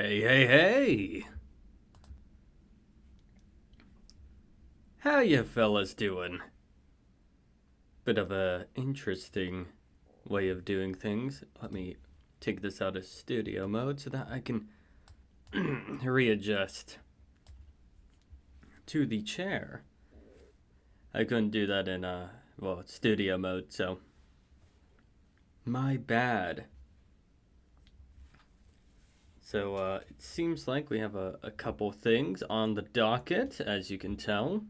Hey, hey, hey! How you fellas doing? Bit of a interesting way of doing things. Let me take this out of studio mode so that I can readjust to the chair. I couldn't do that in studio mode, so my bad. So it seems like we have a couple things on the docket, as you can tell.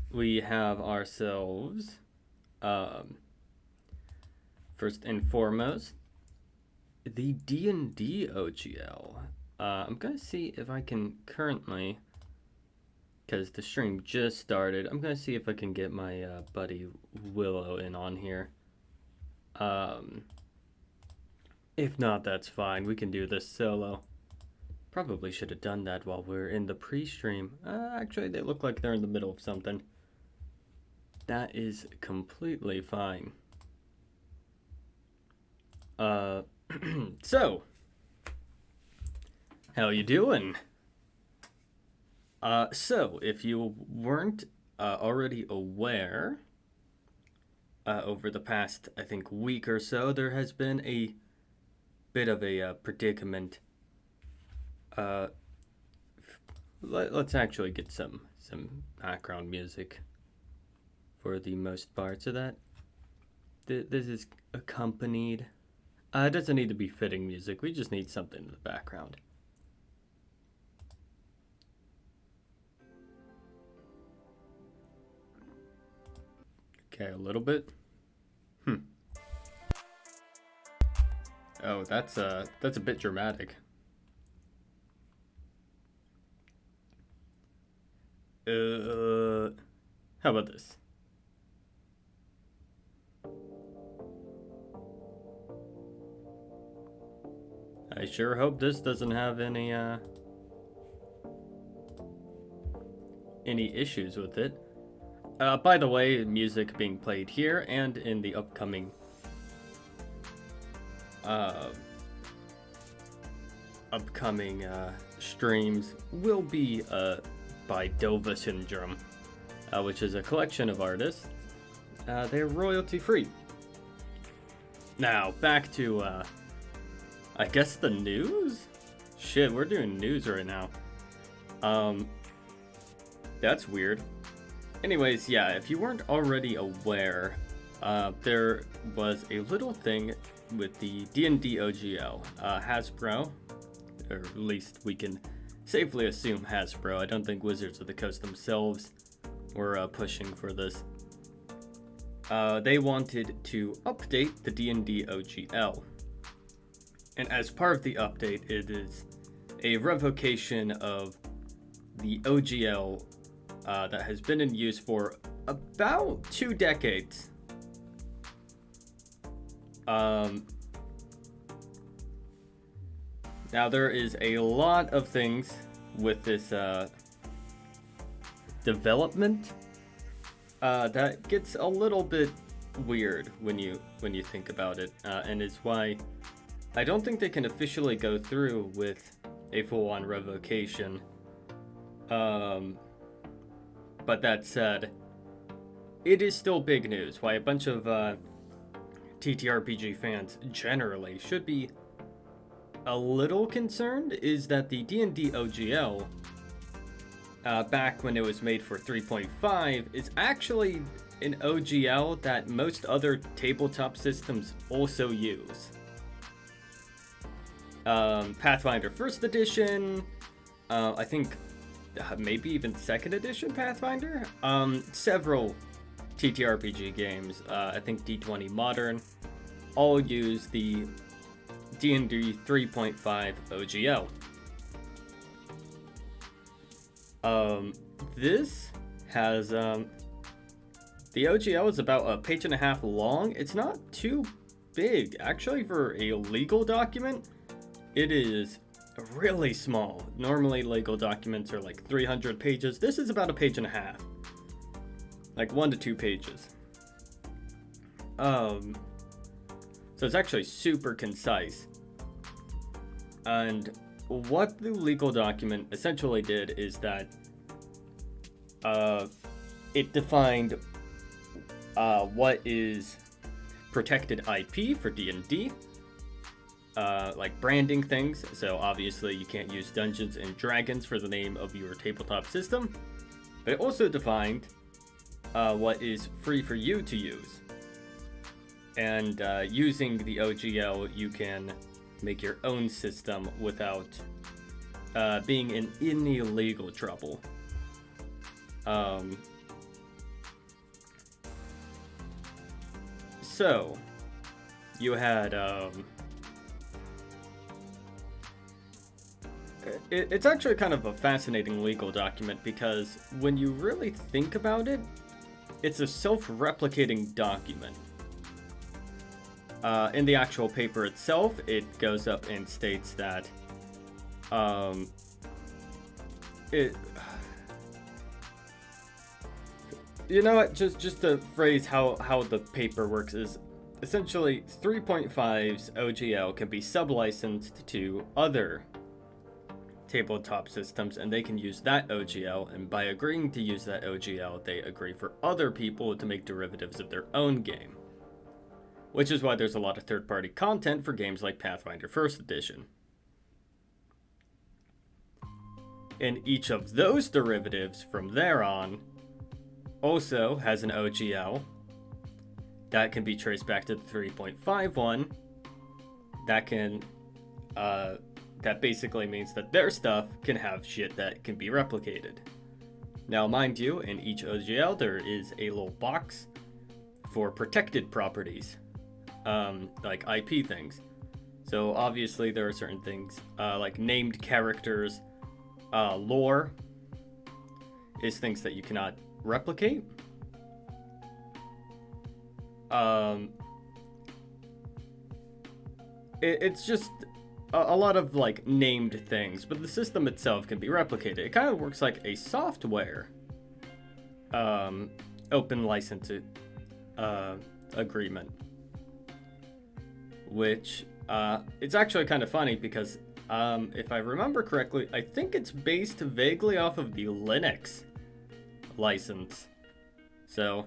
We have ourselves, first and foremost, the D&D OGL. I'm gonna see if I can currently, because the stream just started, I'm gonna see if I can get my buddy Willow in on here. If not, that's fine. We can do this solo. Probably should have done that while we're in the pre-stream. Actually, they look like they're in the middle of something. That is completely fine. So, how you doing? So, if you weren't already aware, over the past, I think, week or so, there has been a bit of a predicament. Let's actually get some background music for the most part, so that this is accompanied. It doesn't need to be fitting music. We just need something in the background. Okay, a little bit. Oh, that's a bit dramatic. How about this? I sure hope this doesn't have any issues with it. By the way, music being played here and in the upcoming streams will be by Dova Syndrome, which is a collection of artists. They're royalty free. Now back to I guess the news? Shit, we're doing news right now. That's weird. Anyways, yeah, if you weren't already aware, there was a little thing with the D&D OGL. Hasbro, or at least we can safely assume Hasbro. I don't think Wizards of the Coast themselves were pushing for this. They wanted to update the D&D OGL. And as part of the update, it is a revocation of the OGL that has been in use for about 2 decades. Now there is a lot of things with this development that gets a little bit weird when you think about it, and it's why I don't think they can officially go through with a full-on revocation. But that said, it is still big news. Why a bunch of TTRPG fans generally should be a little concerned is that the D&D OGL, back when it was made for 3.5, is actually an OGL that most other tabletop systems also use. Pathfinder 1st Edition, I think maybe even 2nd Edition Pathfinder, several TTRPG games, I think D20 Modern, all use the D&D 3.5 OGL. This has, the OGL is about a page and a half long. It's not too big. Actually, for a legal document, it is really small. Normally, legal documents are like 300 pages. This is about a page and a half. Like 1 to 2 pages. So it's actually super concise. And what the legal document essentially did is that it defined what is protected IP for D&D, like branding things. So obviously you can't use Dungeons and Dragons for the name of your tabletop system, but it also defined what is free for you to use. And using the OGL, you can make your own system without being in any legal trouble. So you had it's actually kind of a fascinating legal document, because when you really think about it, it's a self-replicating document. In the actual paper itself, it goes up and states that you know what, just to phrase how the paper works is essentially 3.5's OGL can be sub-licensed to other tabletop systems, and they can use that OGL, and by agreeing to use that OGL, they agree for other people to make derivatives of their own game. Which is why there's a lot of third-party content for games like Pathfinder 1st Edition. And each of those derivatives from there on also has an OGL that can be traced back to the 3.5 that can that basically means that their stuff can have shit that can be replicated. Now, mind you, in each OGL there is a little box for protected properties, like IP things. So obviously there are certain things like named characters, lore is things that you cannot replicate. It's just a lot of like named things, but the system itself can be replicated. It kind of works like a software open license agreement, which it's actually kind of funny because if I remember correctly, I think it's based vaguely off of the Linux license. So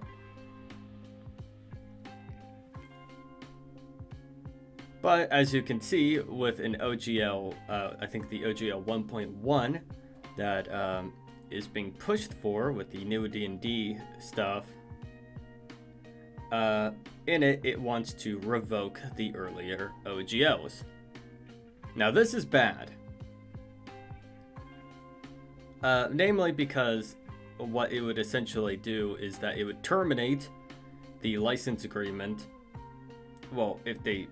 but as you can see with an OGL, I think the OGL 1.1 that is being pushed for with the new D&D stuff, in it wants to revoke the earlier OGLs. Now this is bad, namely because what it would essentially do is that it would terminate the license agreement. Well, if they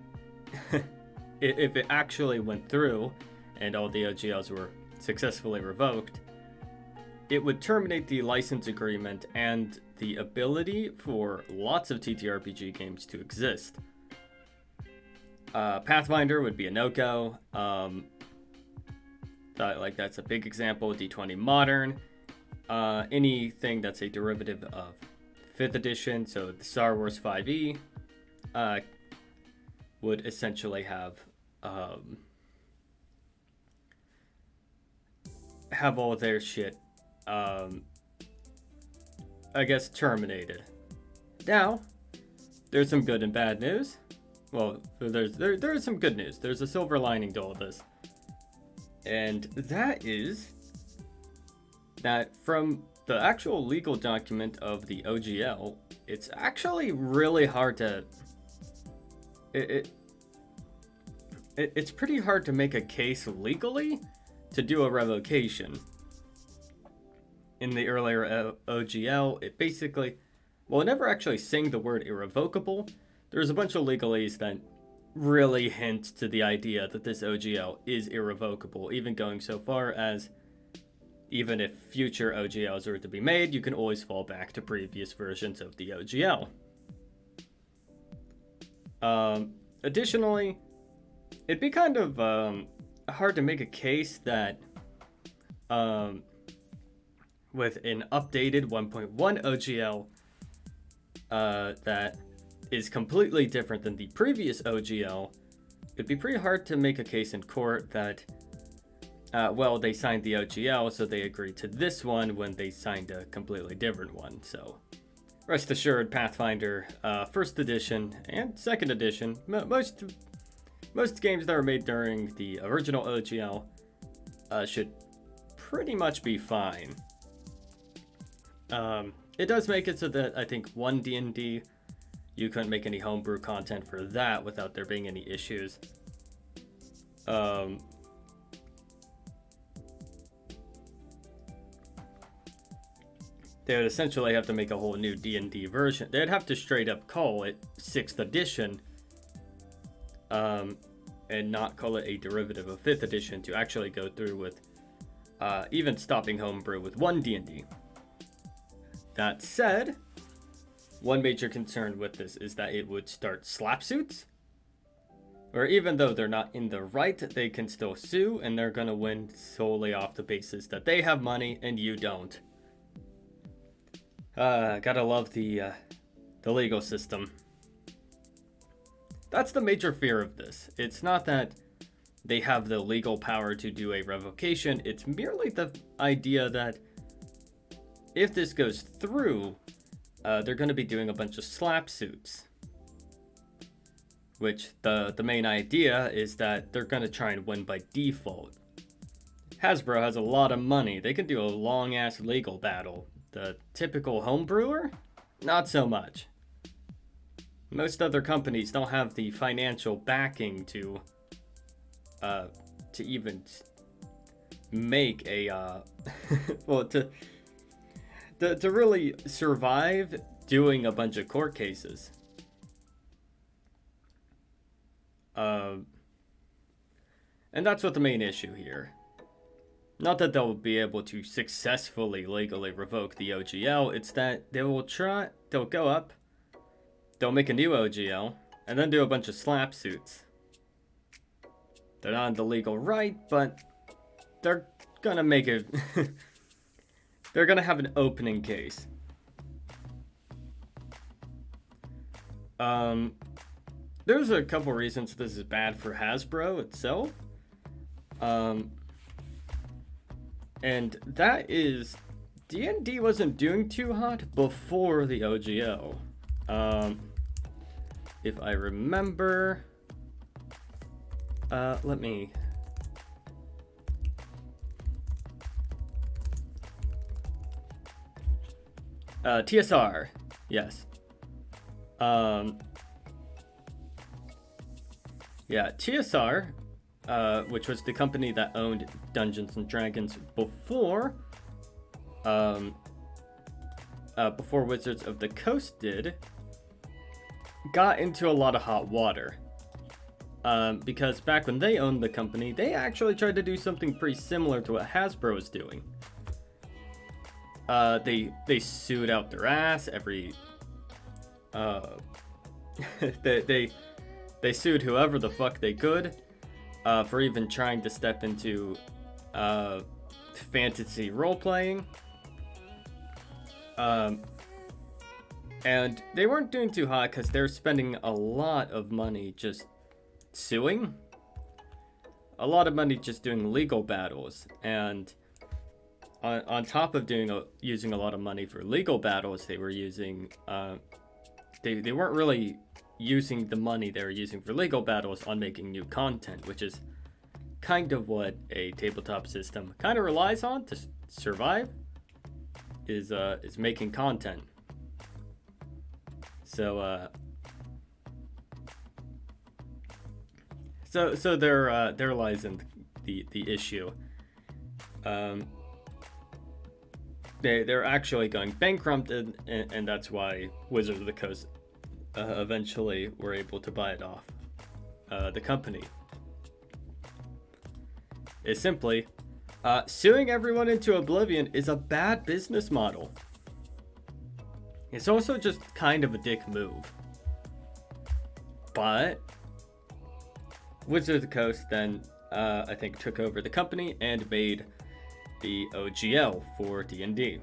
if it actually went through and all the OGLs were successfully revoked, it would terminate the license agreement and the ability for lots of TTRPG games to exist. Pathfinder would be a no-go. That's a big example. D20 Modern. Anything that's a derivative of 5th edition, so the Star Wars 5e, would essentially have all their shit, I guess, terminated. Now, there's some good and bad news. Well, there's some good news. There's a silver lining to all this. And that is that from the actual legal document of the OGL, it's actually really hard to... It's pretty hard to make a case legally to do a revocation. In the earlier OGL, it basically... Well, it never actually saying the word irrevocable. There's a bunch of legalese that really hint to the idea that this OGL is irrevocable, even going so far as even if future OGLs are to be made, you can always fall back to previous versions of the OGL. Additionally, it'd be kind of hard to make a case that with an updated 1.1 OGL that is completely different than the previous OGL, it'd be pretty hard to make a case in court that, well, they signed the OGL, so they agreed to this one when they signed a completely different one. So rest assured, Pathfinder, first edition and second edition, most games that were made during the original OGL should pretty much be fine. It does make it so that I think one D&D, you couldn't make any homebrew content for that without there being any issues. They would essentially have to make a whole new D&D version. They'd have to straight up call it 6th edition, and not call it a derivative of 5th edition to actually go through with even stopping homebrew with one D&D. That said, one major concern with this is that it would start slap suits, or even though they're not in the right, they can still sue, and they're gonna win solely off the basis that they have money and you don't. Gotta love the legal system. That's the major fear of this. It's not that they have the legal power to do a revocation, it's merely the idea that if this goes through, they're going to be doing a bunch of slap suits. Which the main idea is that they're going to try and win by default. Hasbro has a lot of money. They can do a long ass legal battle. The typical homebrewer? Not so much. Most other companies don't have the financial backing to even make a well, to really survive doing a bunch of court cases. And that's what the main issue here. Not that they'll be able to successfully legally revoke the OGL, it's that they'll go up, they'll make a new OGL, and then do a bunch of slap suits. They're not in the legal right, but they're gonna make it... They're gonna have an opening case. There's a couple reasons this is bad for Hasbro itself. And that is, D&D wasn't doing too hot before the OGL. If I remember, let me... TSR, yes. Yeah, TSR, which was the company that owned Dungeons and Dragons before Wizards of the Coast did, got into a lot of hot water. Because back when they owned the company, they actually tried to do something pretty similar to what Hasbro was doing. They sued out their ass every... They sued whoever the fuck they could for even trying to step into fantasy role-playing. And they weren't doing too hot because they're spending a lot of money just suing. A lot of money just doing legal battles. And on top of using a lot of money for legal battles, they were using... They weren't really using the money they were using for legal battles on making new content, which is kind of what a tabletop system kind of relies on to survive, is making content. So there lies in the issue. They're actually going bankrupt, and that's why Wizards of the Coast eventually were able to buy it off. The company is simply suing everyone into oblivion is a bad business model. It's also just kind of a dick move. But Wizards of the Coast then I think took over the company and made the OGL for D&D.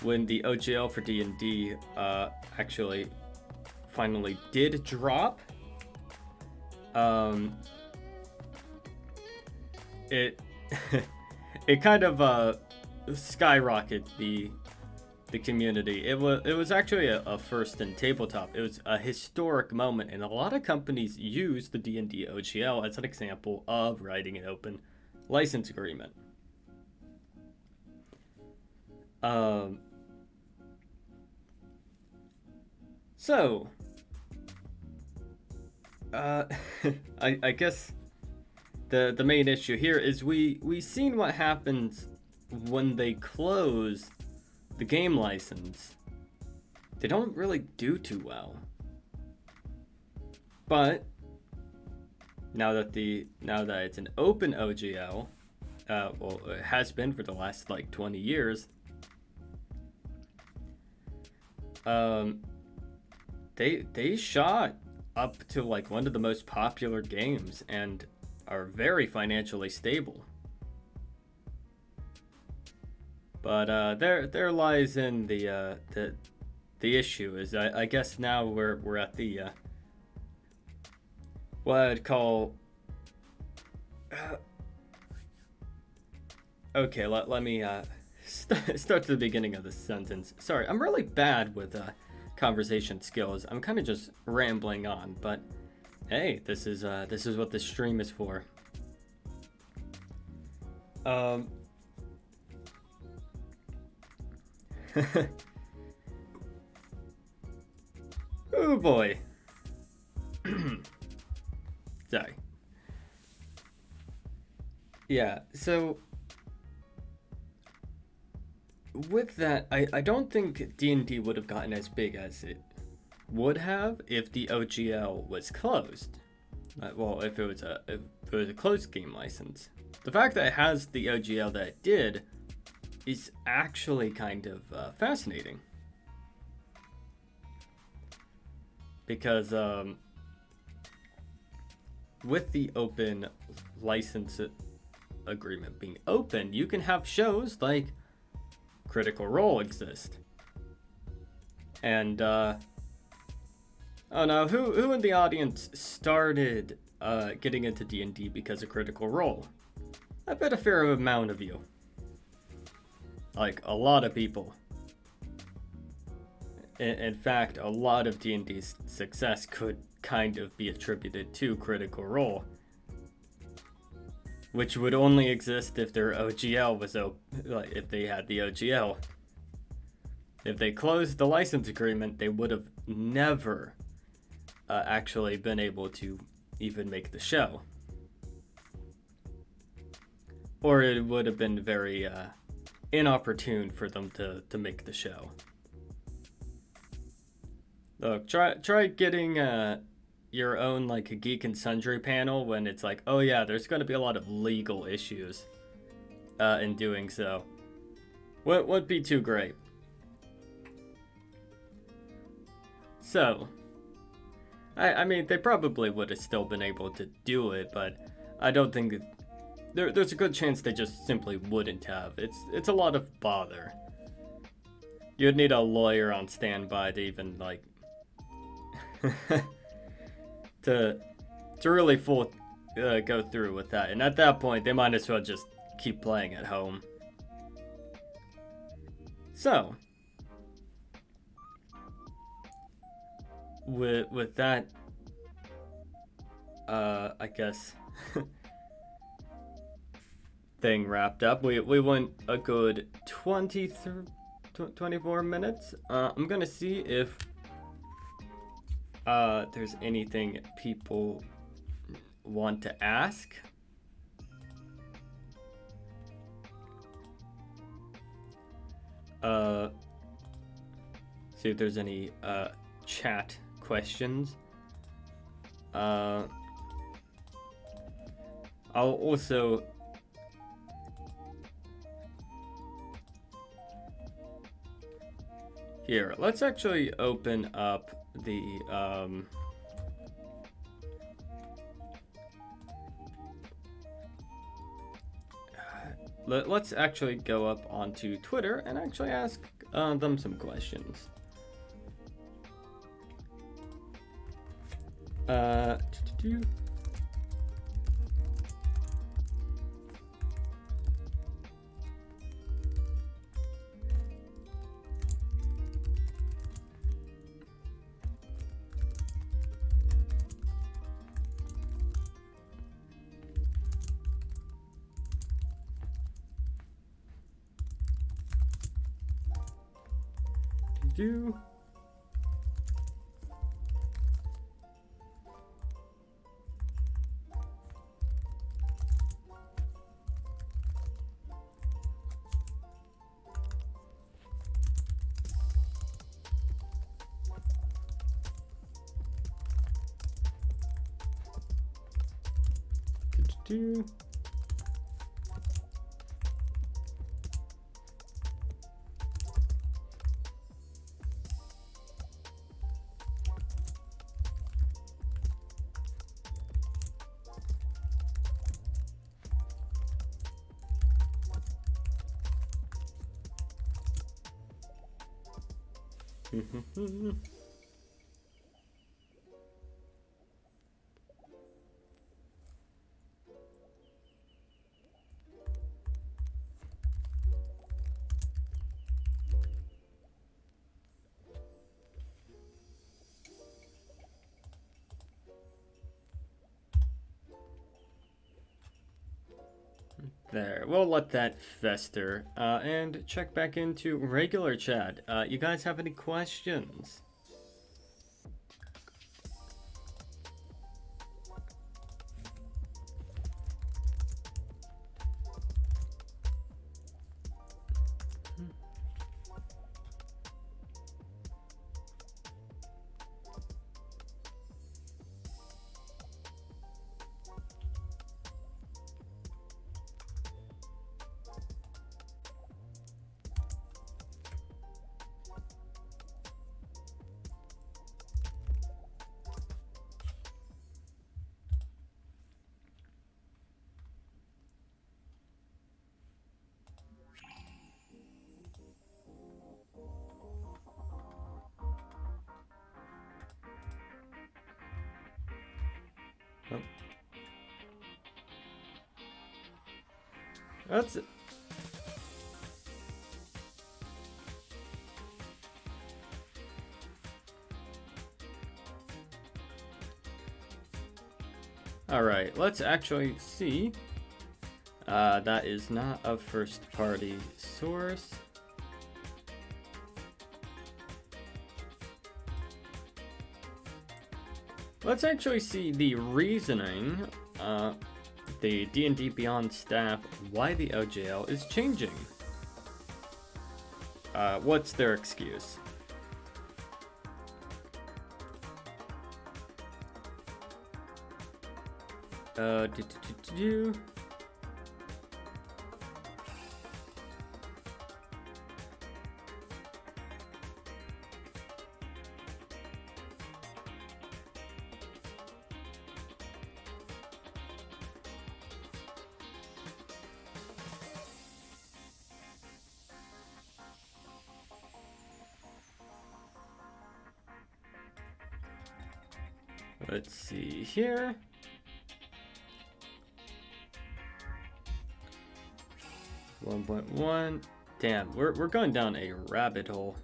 when the OGL for D&D actually finally did drop, it it kind of skyrocketed the community. It was actually a first in tabletop. It was a historic moment, and a lot of companies use the D&D OGL as an example of writing an open license agreement. So I guess the main issue here is we seen what happens when they close the game license. They don't really do too well. But now that it's an open OGL, well, it has been for the last like 20 years. They shot up to like one of the most popular games and are very financially stable. But there lies in the issue is I guess now we're at the what I'd call okay, let me start to the beginning of the sentence. Sorry, I'm really bad with conversation skills. I'm kind of just rambling on, but hey, this is what this stream is for. Oh boy. Sorry. Yeah, so with that, I don't think D&D would have gotten as big as it would have if the OGL was closed. Well, if it was a closed game license. The fact that it has the OGL that it did is actually kind of fascinating. Because with the open license agreement being open, you can have shows like Critical Role exist. And oh no, who in the audience started getting into D&D because of Critical Role? I bet a fair amount of you. Like a lot of people. In fact, a lot of D&D's success could kind of be attributed to Critical Role, which would only exist if their OGL was like if they had the OGL. If they closed the license agreement, they would have never actually been able to even make the show, or it would have been very inopportune for them to make the show. Look, try getting your own like a Geek and Sundry panel when it's like, oh yeah, there's going to be a lot of legal issues in doing so. Wouldn't be too great. So, I mean, they probably would have still been able to do it, but I don't think there's a good chance they just simply wouldn't have. It's a lot of bother. You'd need a lawyer on standby to even like to really go through with that, and at that point they might as well just keep playing at home. So with that I guess thing wrapped up, we went a good 24 minutes. I'm gonna see if there's anything people want to ask. See if there's any chat questions. I'll also here, let's actually open up the let's actually go up onto Twitter and actually ask them some questions. Do-do-do. Do. Do. There, we'll let that fester and check back into regular chat. You guys have any questions? Oh. That's it. All right, let's actually see. That is not a first-party source. Let's actually see the reasoning, the D&D Beyond staff, why the OGL is changing. What's their excuse? Let's see here. .1. Damn, we're going down a rabbit hole.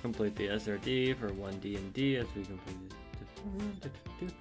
Complete the SRD for 1 D&D as we complete it.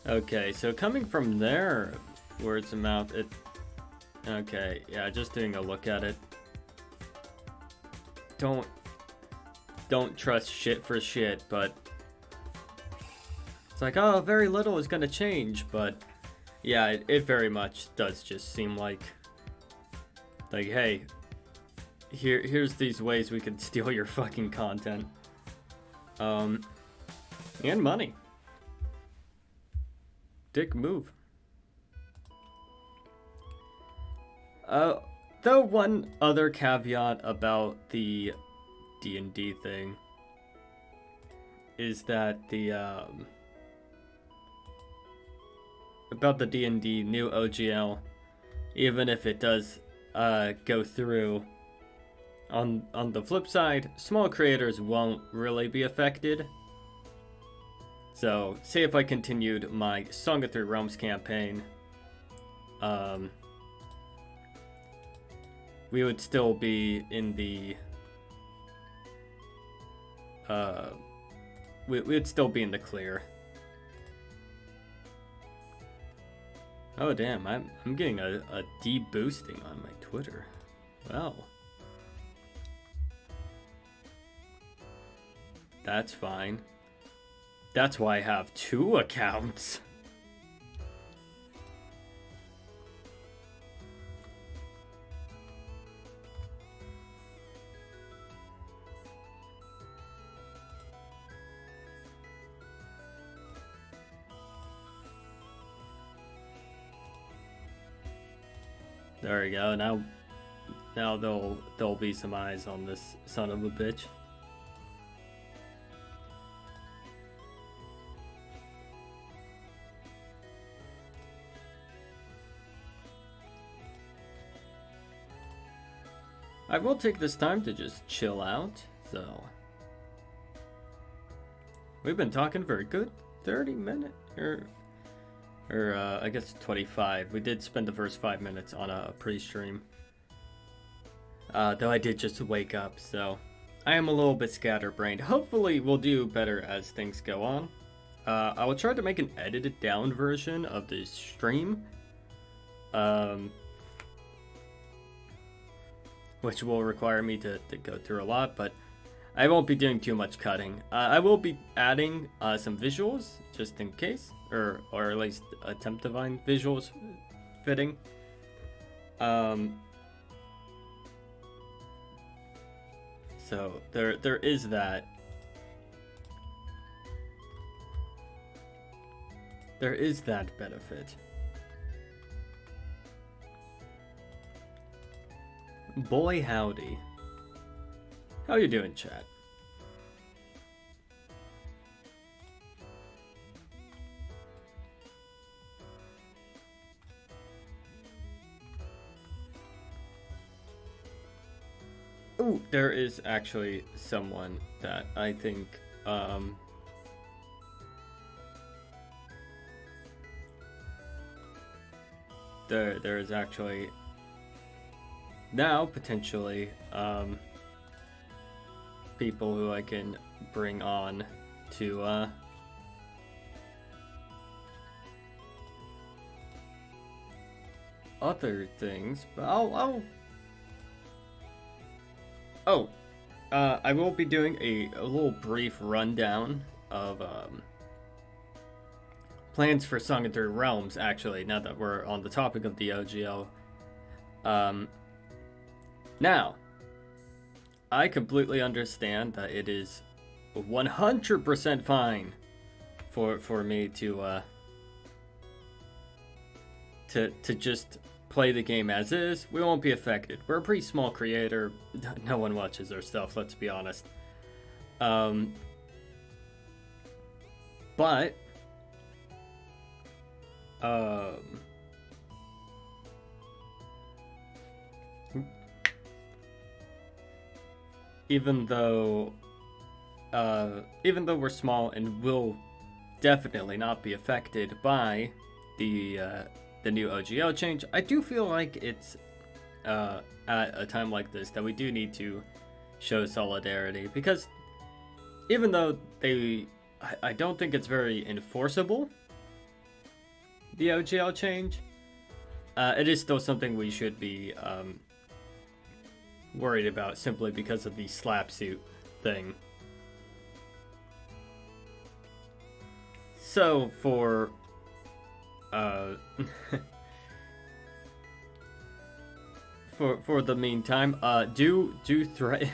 Okay, so coming from there, words of mouth, it... Okay, yeah, just doing a look at it. Don't trust shit for shit, but... It's like, oh, very little is gonna change, but... Yeah, it very much does just seem like... Like, hey, here's these ways we can steal your fucking content. And money. Dick move. Though one other caveat about the D&D thing is that the about the D&D new OGL, even if it does go through, on the flip side, small creators won't really be affected. So, say if I continued my Song of Three Realms campaign, we would still be in the we would still be in the clear. Oh damn, I'm getting a de-boosting on my Twitter. Well, that's fine. That's why I have 2 accounts. There we go. Now there'll be some eyes on this son of a bitch. I will take this time to just chill out, so... We've been talking for a good 30 minutes, or I guess 25. We did spend the first 5 minutes on a pre-stream. Though I did just wake up, so... I am a little bit scatterbrained. Hopefully we'll do better as things go on. I will try to make an edited down version of the stream. Which will require me to go through a lot, but I won't be doing too much cutting. I will be adding some visuals, just in case, or at least attempt to find visuals fitting. So there is that. There is that benefit. Boy howdy. How you doing, chat? Ooh, there is actually someone that I think there is actually now potentially people who I can bring on to other things, but I will be doing a little brief rundown of plans for Song of Three Realms, actually, now that we're on the topic of the OGL. Now, I completely understand that it is 100% fine for me to just play the game as is. We won't be affected. We're a pretty small creator. No one watches our stuff, let's be honest. But even though we're small and will definitely not be affected by the new OGL change, I do feel like it's at a time like this that we do need to show solidarity, because even though I don't think it's very enforceable, the OGL change, it is still something we should be worried about simply because of the slap suit thing. So for for the meantime, do threat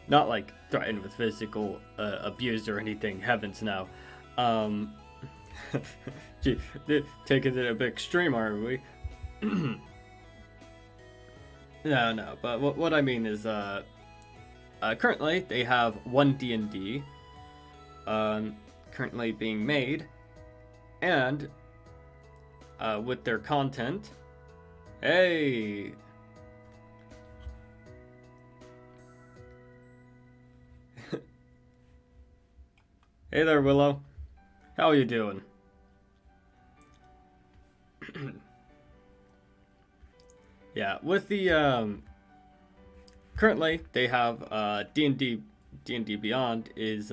not like threaten with physical abuse or anything. Heavens no. Gee, taking it a bit extreme, aren't we? No. But what I mean is, currently they have one D&D, currently being made, and with their content. Hey. Hey there, Willow. How are you doing? Yeah, with the currently they have D&D Beyond is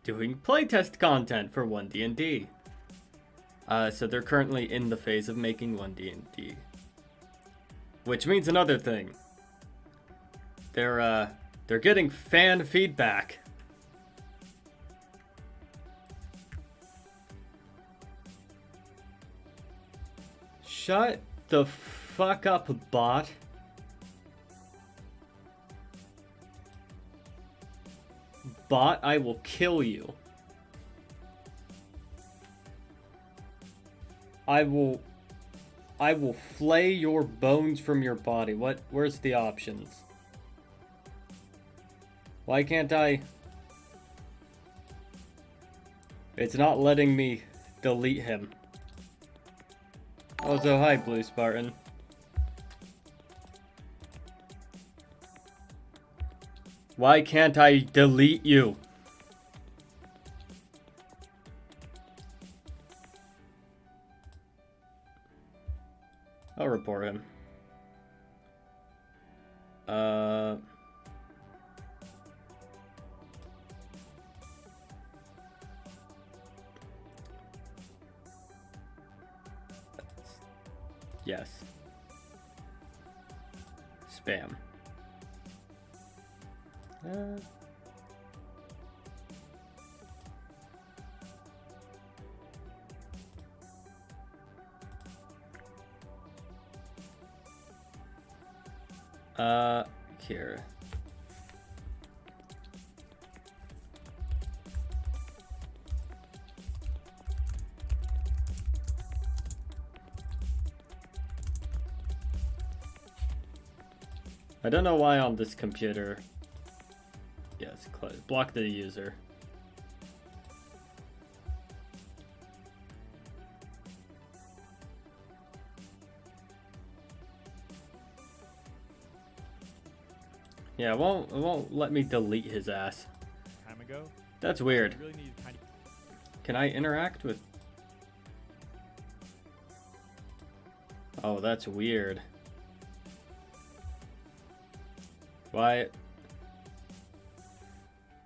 doing playtest content for 1D&D. So they're currently in the phase of making 1D&D. Which means another thing. They're getting fan feedback. Shut the fuck up, bot. Bot, I will kill you. I will flay your bones from your body. Where's the options? Why can't I? It's not letting me delete him. Also, hi, Blue Spartan. Why can't I delete you? I'll report him. Yes. Spam. Here. I don't know why on this computer. Yes, block the user. Yeah, it won't let me delete his ass. Time ago. That's weird. Really Can I interact with? Oh, that's weird. Why?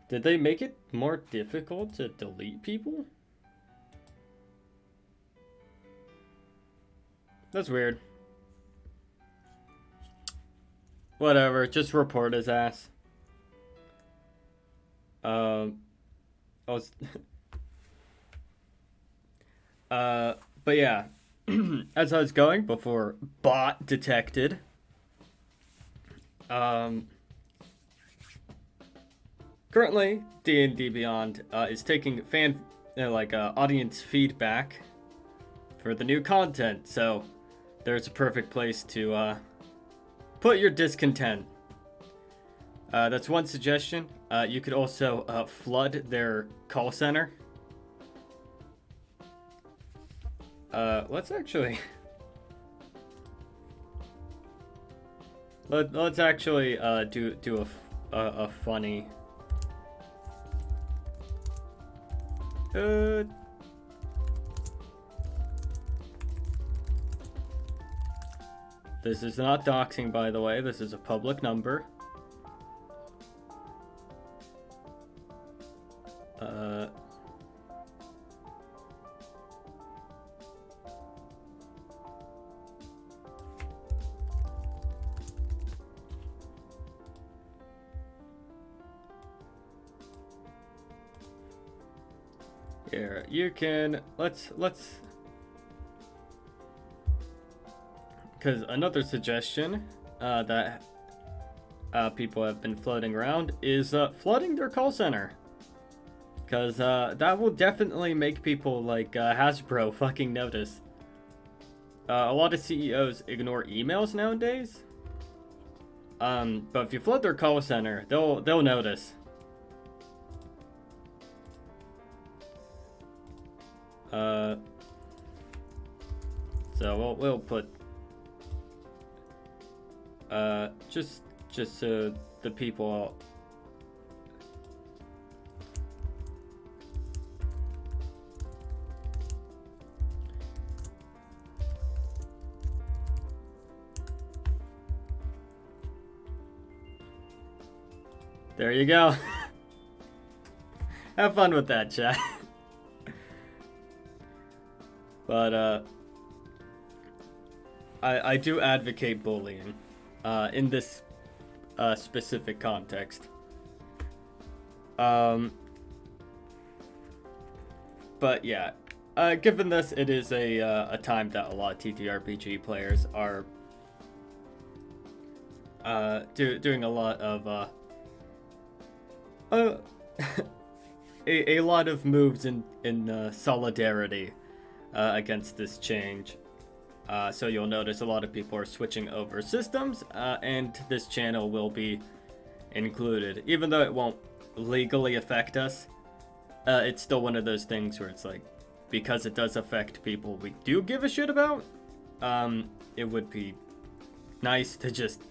Did they make it more difficult to delete people? That's weird. Whatever, just report his ass. I was but yeah, as I was going before bot detected, currently D&D Beyond is taking fan audience feedback for the new content, so there's a perfect place to put your discontent. That's one suggestion. You could also flood their call center. Let's actually let's actually do a funny. This is not doxing, by the way. This is a public number. Here, you can, let's, because another suggestion that people have been floating around is flooding their call center. Because that will definitely make people like Hasbro fucking notice. A lot of CEOs ignore emails nowadays. But if you flood their call center, they'll notice. So we'll put just so the people. There you go. Have fun with that, chat. But I do advocate bullying in this specific context. But yeah, given this, it is a time that a lot of TTRPG players are doing a lot of a lot of moves in solidarity against this change. So you'll notice a lot of people are switching over systems, and this channel will be included. Even though it won't legally affect us, it's still one of those things where it's like, because it does affect people we do give a shit about, it would be nice to just...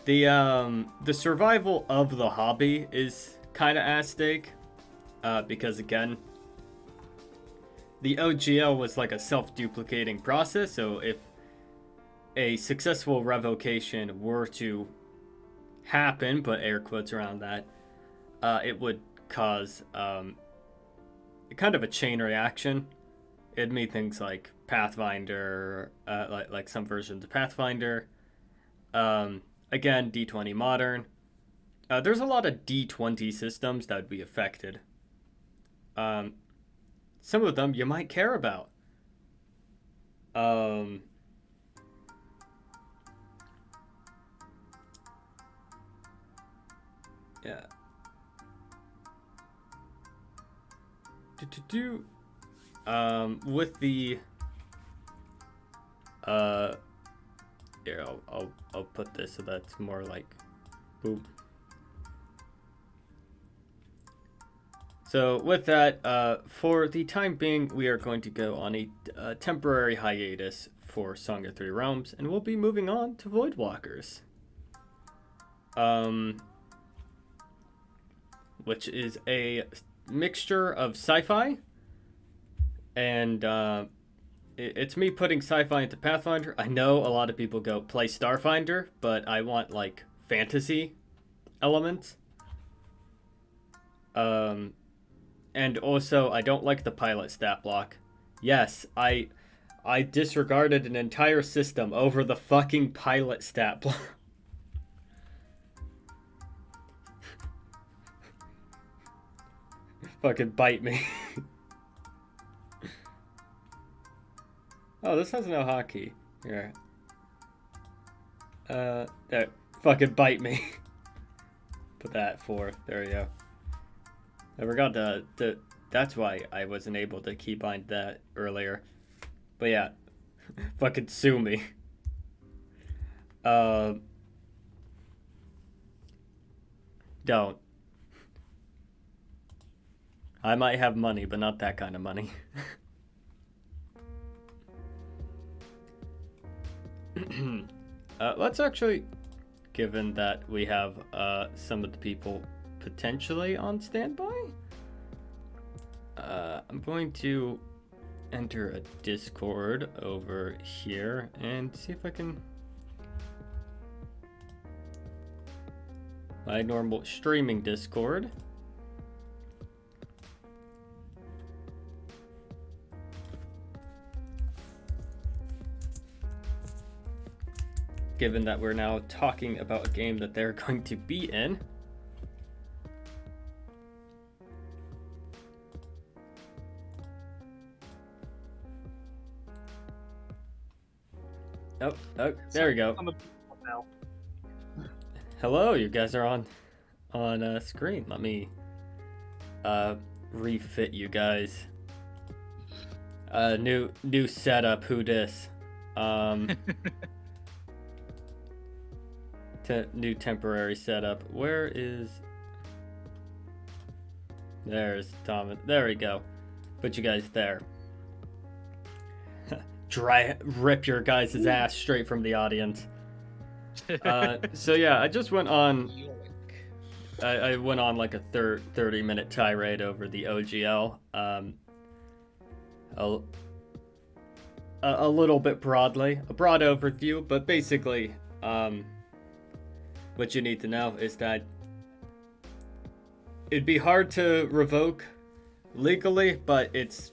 The survival of the hobby is kind of at stake, because again, the OGL was like a self-duplicating process, so if a successful revocation were to happen, put air quotes around that, it would cause kind of a chain reaction. It'd mean things like Pathfinder, like some versions of Pathfinder, again, D20 Modern. There's a lot of D20 systems that would be affected. Some of them you might care about. Yeah. With the here, I'll put this so that's more like boop. So with that, for the time being, we are going to go on a temporary hiatus for Song of Three Realms, and we'll be moving on to Voidwalkers. Which is a mixture of sci-fi, and it's me putting sci-fi into Pathfinder. I know a lot of people go play Starfinder, but I want like fantasy elements. And also, I don't like the pilot stat block. Yes, I disregarded an entire system over the fucking pilot stat block. Fucking bite me. Oh, this has no hotkey. Here. There. Fucking bite me. Put that for. There we go. I forgot the that's why I wasn't able to keybind that earlier. But yeah. Fucking sue me. Don't. I might have money, but not that kind of money. Let's actually, given that we have some of the people potentially on standby, I'm going to enter a Discord over here and see if I can... My normal streaming Discord. Given that we're now talking about a game that they're going to be in. Oh, there we go. I'm a now. Hello, you guys are on screen. Let me refit you guys. New setup. Who dis? New temporary setup. Where is? There's Tom. There we go. Put you guys there. Rip your guys' ass straight from the audience. So yeah, I just went on. I went on like a 30-minute tirade over the OGL. A little bit broadly, a broad overview, but basically, what you need to know is that it'd be hard to revoke legally, but it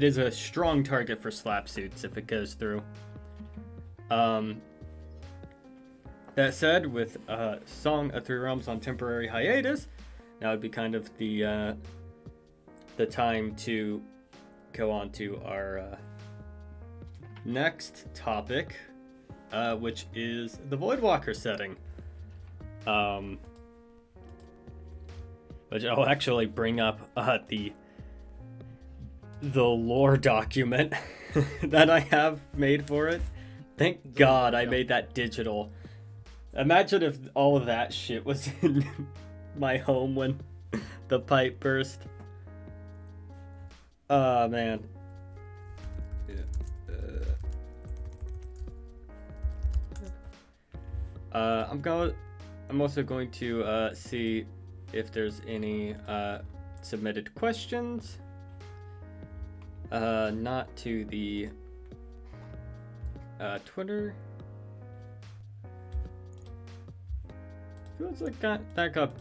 is a strong target for slap suits if it goes through. That said, with Song of Three Realms on temporary hiatus, now would be kind of the time to go on to our next topic, which is the Voidwalker setting. Which I'll actually bring up the lore document that I have made for it. Thank God I made that digital. Imagine if all of that shit was in my home when the pipe burst. Oh man. I'm also going to see if there's any submitted questions. Not to the Twitter. Feels like that got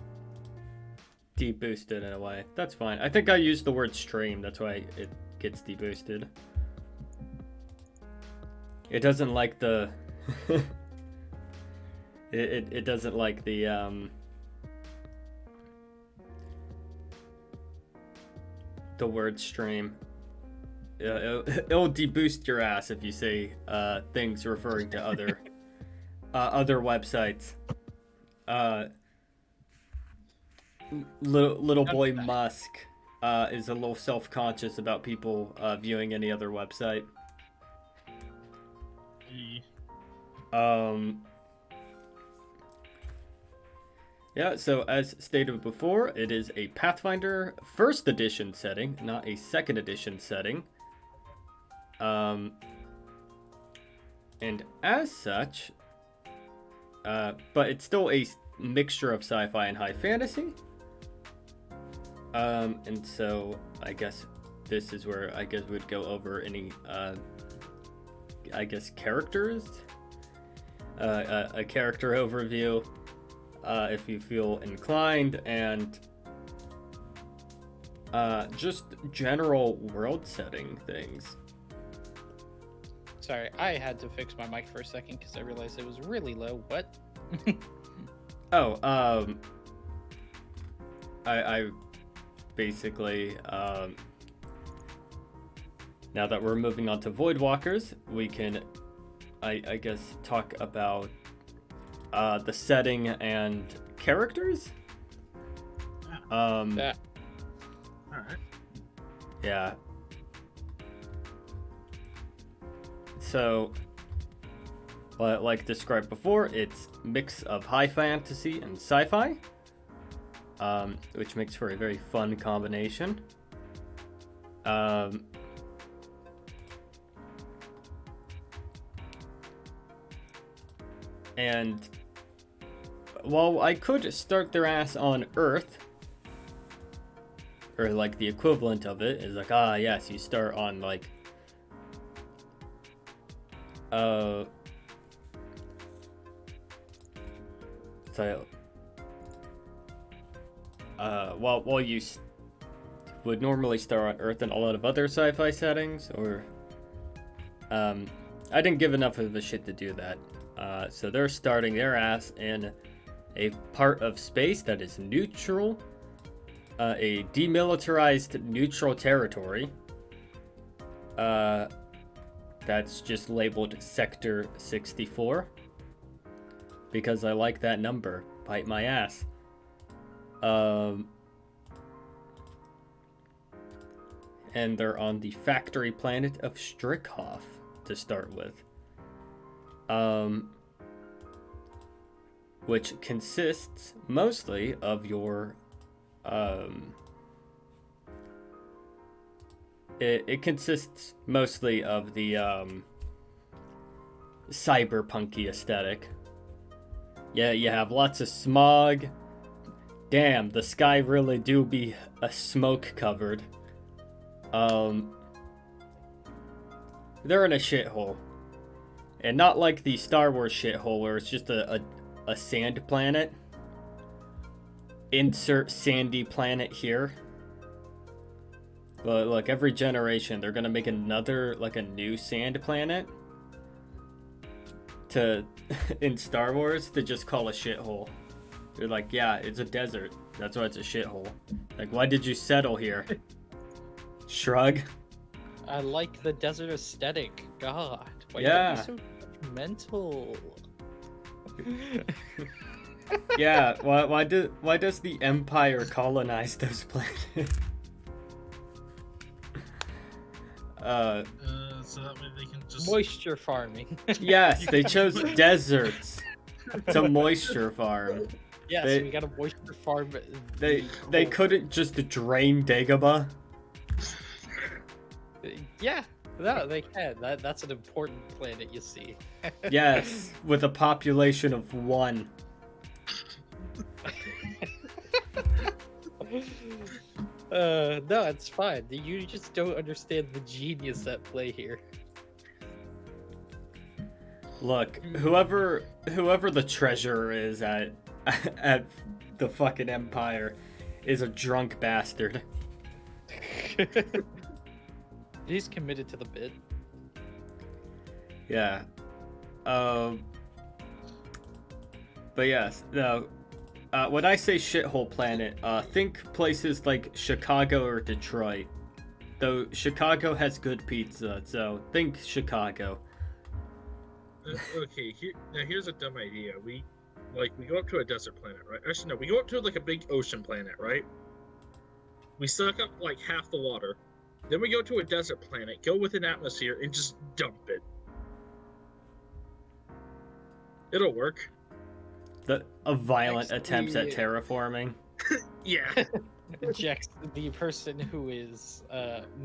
deboosted in a way. That's fine. I think I used the word stream. That's why it gets deboosted. It doesn't like the it doesn't like the word stream. It'll deboost your ass if you say things referring to other other websites. Little boy Musk is a little self-conscious about people viewing any other website. Yeah, so as stated before, it is a Pathfinder 1st edition setting, not a 2nd edition setting. And as such, but it's still a mixture of sci-fi and high fantasy. And so I guess this is where we'd go over any characters, a character overview, if you feel inclined, and just general world setting things. Sorry, I had to fix my mic for a second because I realized it was really low. What? I basically, now that we're moving on to Voidwalkers, we can, I guess, talk about the setting and characters. Yeah. All right. Yeah. So, like described before, it's a mix of high fantasy and sci-fi, which makes for a very fun combination. And while I could start their ass on Earth, or like the equivalent of it is like, yes, you start on like while you would normally start on Earth in a lot of other sci-fi settings, or I didn't give enough of a shit to do that. So they're starting their ass in a part of space that is neutral, a demilitarized neutral territory, that's just labeled Sector 64. Because I like that number. Bite my ass. And they're on the factory planet of Strickhoff to start with. Which consists mostly of your it consists mostly of the cyberpunky aesthetic. Yeah, you have lots of smog. Damn, the sky really do be a smoke covered. They're in a shithole. And not like the Star Wars shithole where it's just a sand planet. Insert sandy planet here. But look, every generation they're gonna make another, like a new sand planet to in Star Wars to just call a shithole. They're like, yeah, it's a desert. That's why it's a shithole. Like, why did you settle here? Shrug. I like the desert aesthetic. God, why Yeah. you be so mental? Yeah, why does the Empire colonize those planets? So that way they can just... Moisture farming. Yes, they chose deserts to moisture farm. Yes, They- we got a moisture farm. They coal. couldn't just drain Dagobah. Yeah, no, they can. That's an important planet, you see. Yes, with a population of 1. No, it's fine. You just don't understand the genius at play here. Look, whoever the treasurer is at the fucking Empire is a drunk bastard. He's committed to the bid. Yeah. But yes, no. When I say shithole planet, think places like Chicago or Detroit. Though Chicago has good pizza, so think Chicago. Okay, here's a dumb idea. We go up to a desert planet, right? Actually, no, we go up to like a big ocean planet, right? We suck up like half the water. Then we go to a desert planet, go with an atmosphere, and just dump it. It'll work. A violent attempts at Actually- terraforming. Yeah. Jax, the person who is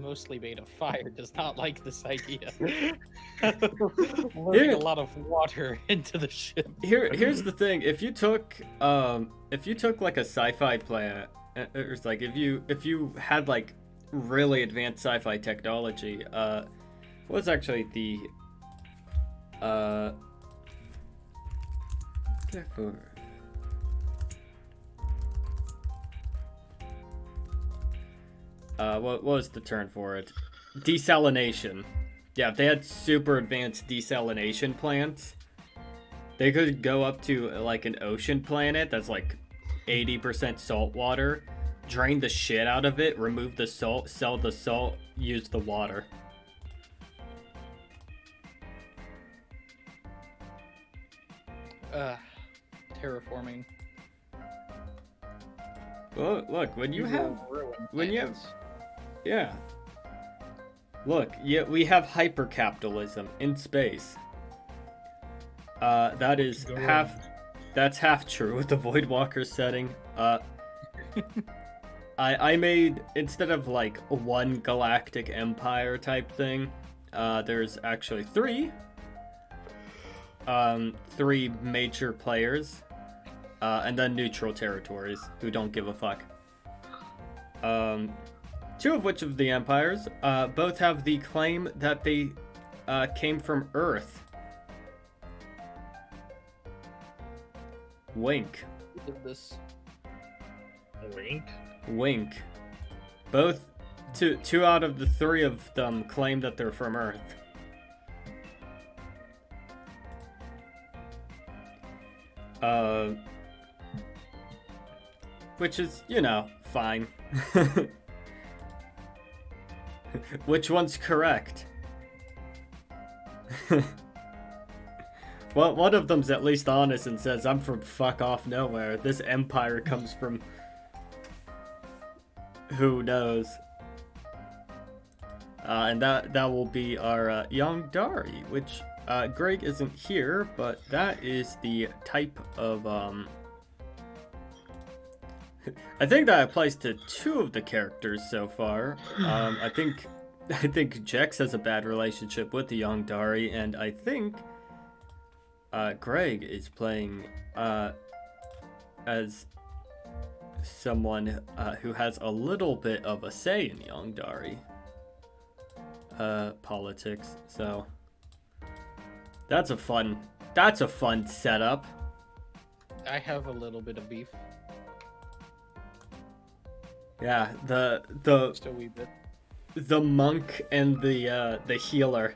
mostly made of fire, does not like this idea. Loading Yeah. a lot of water into the ship. Here's the thing: if you took like a sci-fi planet, or it's like if you had like really advanced sci-fi technology, what was actually the what was the term for it? Desalination. Yeah, if they had super advanced desalination plants, they could go up to like an ocean planet that's like 80% salt water, drain the shit out of it, remove the salt, sell the salt, use the water. Terraforming. Well, look, when you have when you have- planets. yeah. Look, yeah, we have hypercapitalism in space. That is Go half. on. That's half true with the Voidwalkers setting. I made, instead of like one galactic empire type thing, there's actually 3. 3 major players, and then neutral territories who don't give a fuck. 2 of which of the empires both have the claim that they came from Earth. Wink. Who did this? Link. Wink. Both, two out of the 3 of them claim that they're from Earth. Which is, fine. Which one's correct? Well, one of them's at least honest and says, I'm from fuck off nowhere. This empire comes from... who knows? And that will be our young Dari, which Greg isn't here, but that is the type of... I think that applies to 2 of the characters so far. I think Jex has a bad relationship with the young Dari, and I think... Greg is playing as someone who has a little bit of a say in Young Dari politics. So that's a fun setup. I have a little bit of beef. Yeah, Just a wee bit. the monk and the healer.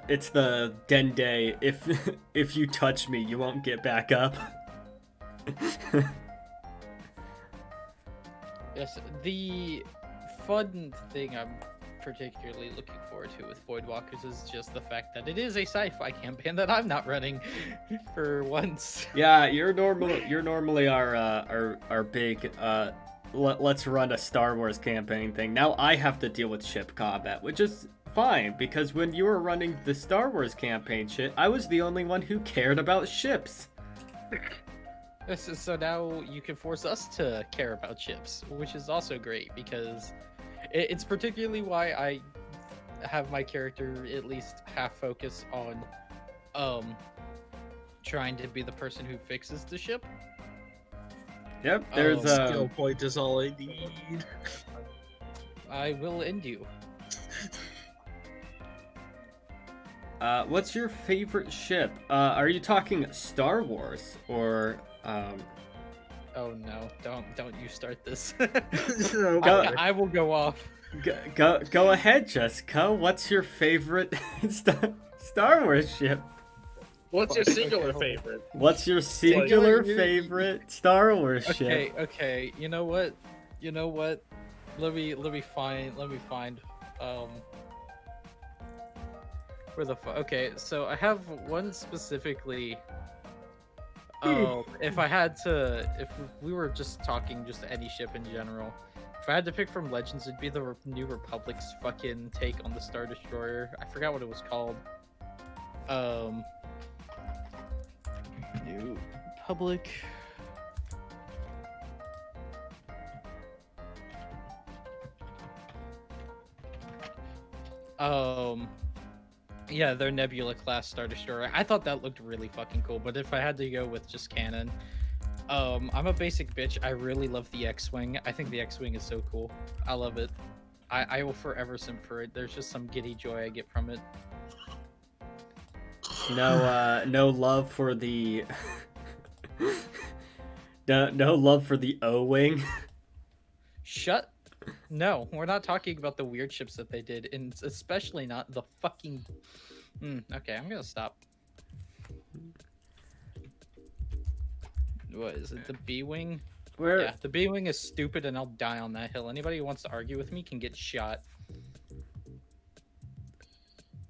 It's the Dende, if you touch me, you won't get back up. Yes, the fun thing I'm particularly looking forward to with Voidwalkers is just the fact that it is a sci-fi campaign that I'm not running for once. Yeah, you're normally our big let's run a Star Wars campaign thing. Now I have to deal with ship combat, which is fine, because when you were running the Star Wars campaign shit, I was the only one who cared about ships. So now you can force us to care about ships, which is also great, because it's particularly why I have my character at least half focus on trying to be the person who fixes the ship. Yep, there's skill point is all I need. I will end you. What's your favorite ship? Are you talking Star Wars or Oh no! Don't you start this. No, I will go off. Go ahead, Jessica. What's your favorite Star Wars ship? what's your singular favorite? What's your singular favorite Star Wars ship? Okay. You know what? Let me find. Where the fuck? Okay, so I have one specifically. If we were just talking just any ship in general, if I had to pick from Legends, it'd be the New Republic's fucking take on the Star Destroyer. I forgot what it was called. New Republic. Yeah, their Nebula class Star Destroyer. I thought that looked really fucking cool, but if I had to go with just canon, I'm a basic bitch. I really love the X-Wing. I think the X-Wing is so cool. I love it. I will forever simp for it. There's just some giddy joy I get from it. No love for the no love for the O-Wing. Shut. No, we're not talking about the weird ships that they did, and especially not the fucking... okay, I'm gonna stop. What is it, the B-Wing? Where? Yeah, the B-Wing is stupid, and I'll die on that hill. Anybody who wants to argue with me can get shot.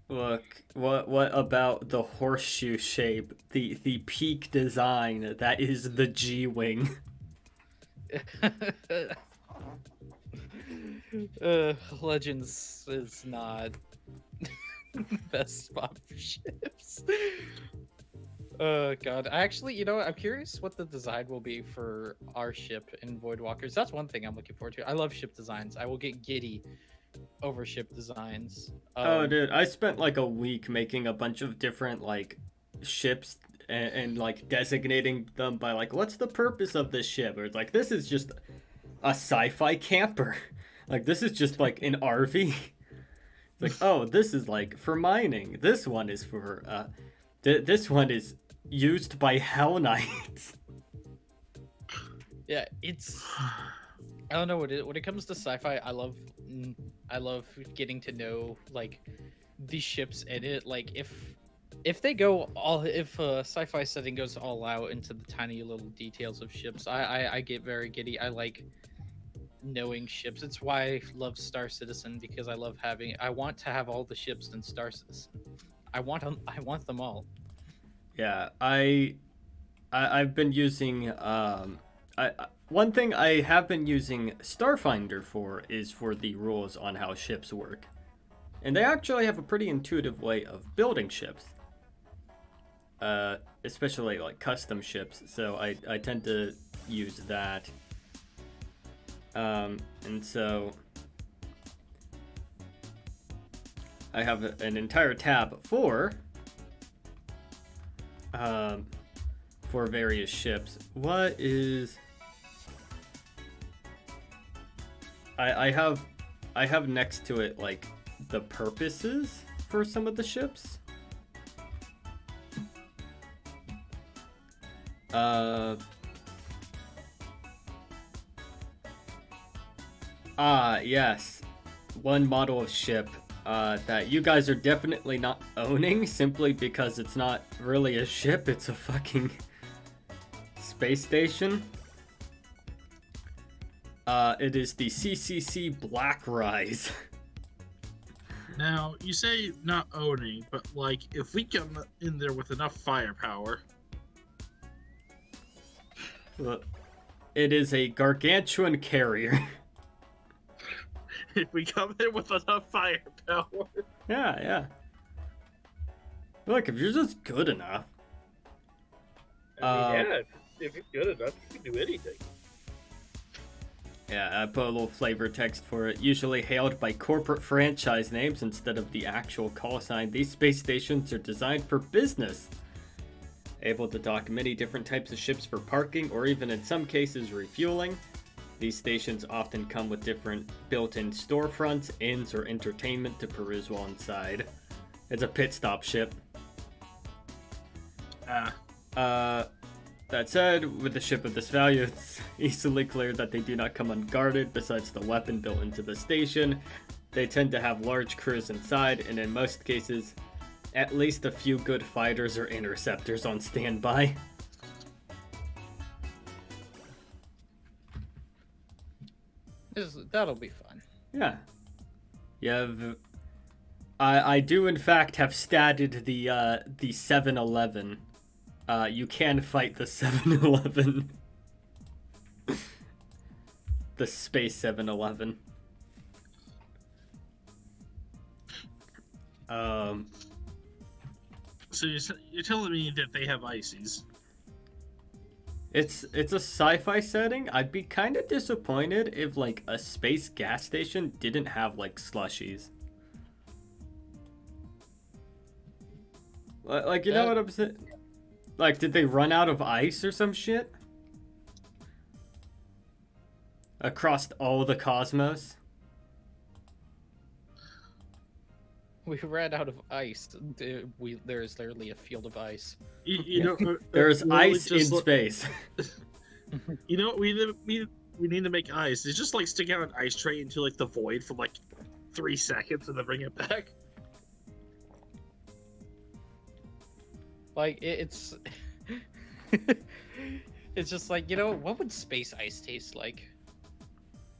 Look, what about the horseshoe shape, the peak design that is the G-Wing? Legends is not best spot for ships. God, actually, I'm curious what the design will be for our ship in Voidwalkers. That's one thing I'm looking forward to. I love ship designs. I will get giddy over ship designs. Oh, dude, I spent like a week making a bunch of different like ships and like designating them by like, what's the purpose of this ship? Or it's like, this is just a sci-fi camper. Like, this is just like an RV. It's like, oh, this is like for mining. This one is for this one is used by Hell Knights. Yeah, it's... I don't know what it, when it comes to sci-fi, I love getting to know like the ships in it. Like if they go all, if a sci-fi setting goes all out into the tiny little details of ships, I get very giddy. I like knowing ships. It's why I love Star Citizen, because I want to have all the ships in Star Citizen. I want them all. Yeah, I've been using one thing I have been using Starfinder for is for the rules on how ships work. And they actually have a pretty intuitive way of building ships. Especially like custom ships, so I tend to use that. And so I have an entire tab for various ships. What is I have next to it like the purposes for some of the ships. Yes. One model of ship that you guys are definitely not owning simply because it's not really a ship, it's a fucking space station. It is the CCC Black Rise. Now, you say not owning, but like, if we come in there with enough firepower... It is a gargantuan carrier. If we come in with enough firepower... Yeah. Look, if you're just good enough. I mean, if you're good enough, you can do anything. Yeah, I put a little flavor text for it. Usually hailed by corporate franchise names instead of the actual call sign, these space stations are designed for business. Able to dock many different types of ships for parking or even in some cases refueling. These stations often come with different built-in storefronts, inns, or entertainment to peruse while inside. It's a pit stop ship. That said, with a ship of this value, it's easily clear that they do not come unguarded. Besides the weapon built into the station, they tend to have large crews inside, and in most cases, at least a few good fighters or interceptors on standby. That'll be fun. Yeah. I do in fact have statted the 7-Eleven. You can fight the 7-Eleven. The space 7-Eleven. So you're telling me that they have ices? It's a sci-fi setting. I'd be kind of disappointed if like a space gas station didn't have like slushies. Like you know what I'm saying? Like, did they run out of ice or some shit? Across all the cosmos? We ran out of ice. There is literally a field of ice. You know, There's ice in space. You know what we need to make ice? It's just like stick out an ice tray into like the void for like 3 seconds and then bring it back. Like it's it's just like, you know, what would space ice taste like?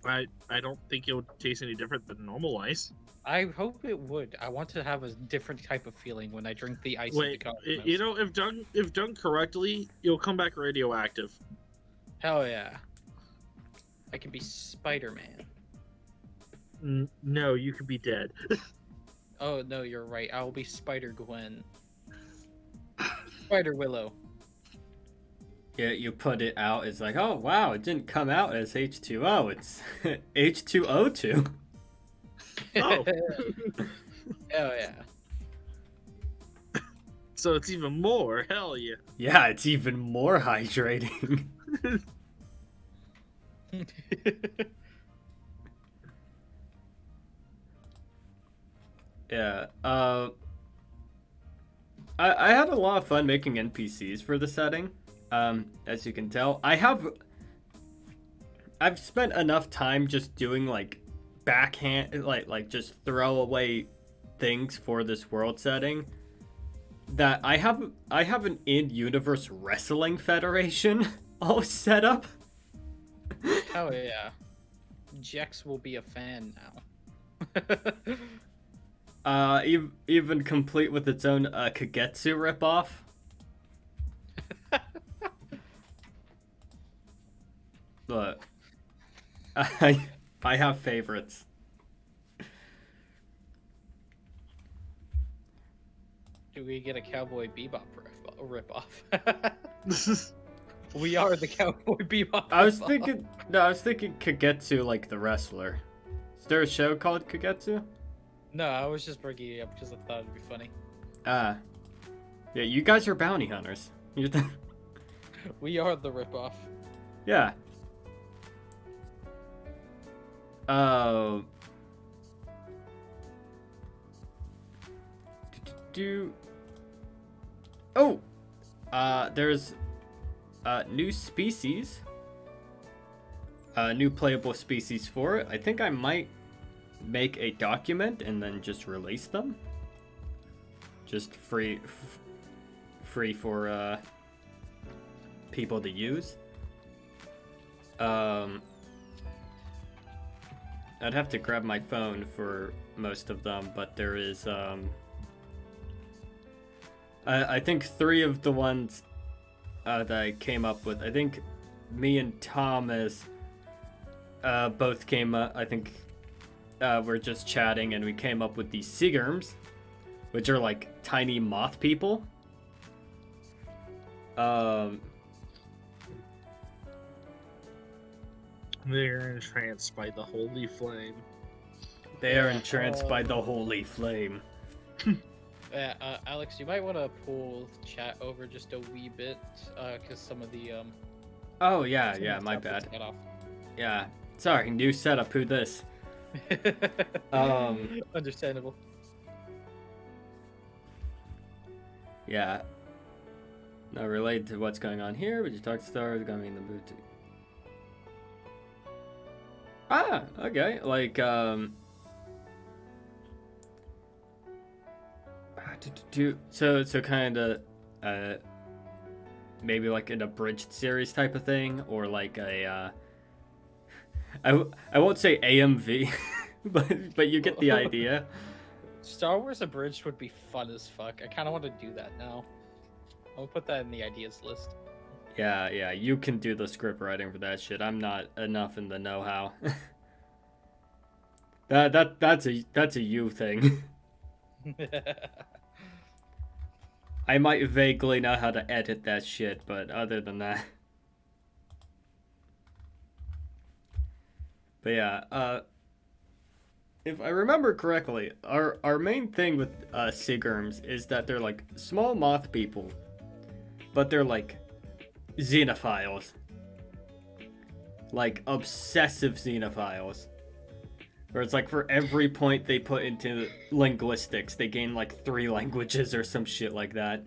I don't think it would taste any different than normal ice. I hope it would. I want to have a different type of feeling when I drink the ice. Wait, you know, if done correctly, it'll come back radioactive. Hell yeah! I can be Spider-Man. No, you could be dead. Oh no, you're right. I will be Spider-Gwen. Spider-Willow. Yeah, you put it out. It's like, oh wow, it didn't come out as H2O. It's H2O2. Oh. Hell yeah. So it's even more. Hell yeah. Yeah, it's even more hydrating. Yeah. I had a lot of fun making NPCs for the setting. As you can tell, I've spent enough time just doing like backhand, like just throwaway things for this world setting that I have an in-universe wrestling federation all set up. Oh yeah. Jex will be a fan now. Even complete with its own Kagetsu ripoff. Look, I have favorites. Do we get a Cowboy Bebop ripoff? We are the Cowboy Bebop. I was thinking Kagetsu like the wrestler. Is there a show called Kagetsu? No, I was just bringing it up because I thought it'd be funny. Yeah, you guys are bounty hunters. We are the ripoff. Yeah. Oh. There's new species. New playable species for it. I think I might make a document and then just release them. Just free for people to use. I'd have to grab my phone for most of them, but there is I think 3 of the ones that I came up with. I think me and Thomas both came up. I think we're just chatting and we came up with these Seagerms, which are like tiny moth people. They're entranced by the holy flame. They are entranced by the holy flame. Alex, you might want to pull the chat over just a wee bit, because some of the Oh yeah, my bad. Yeah, sorry, new setup. Who this? Understandable. Yeah. Now related to what's going on here, would you talk to stars gonna be in the mood to... Ah, okay. Like so kind of maybe like an abridged series type of thing, or like a I won't say AMV, but you get the idea. Star Wars Abridged would be fun as fuck. I kind of want to do that now. I'll put that in the ideas list. Yeah, you can do the script writing for that shit. I'm not enough in the know-how. That's a you thing. I might vaguely know how to edit that shit, but other than that. But yeah, if I remember correctly, our main thing with Seagerms is that they're like small moth people, but they're like xenophiles. Like obsessive xenophiles. Where it's like for every point they put into linguistics, they gain like 3 languages or some shit like that.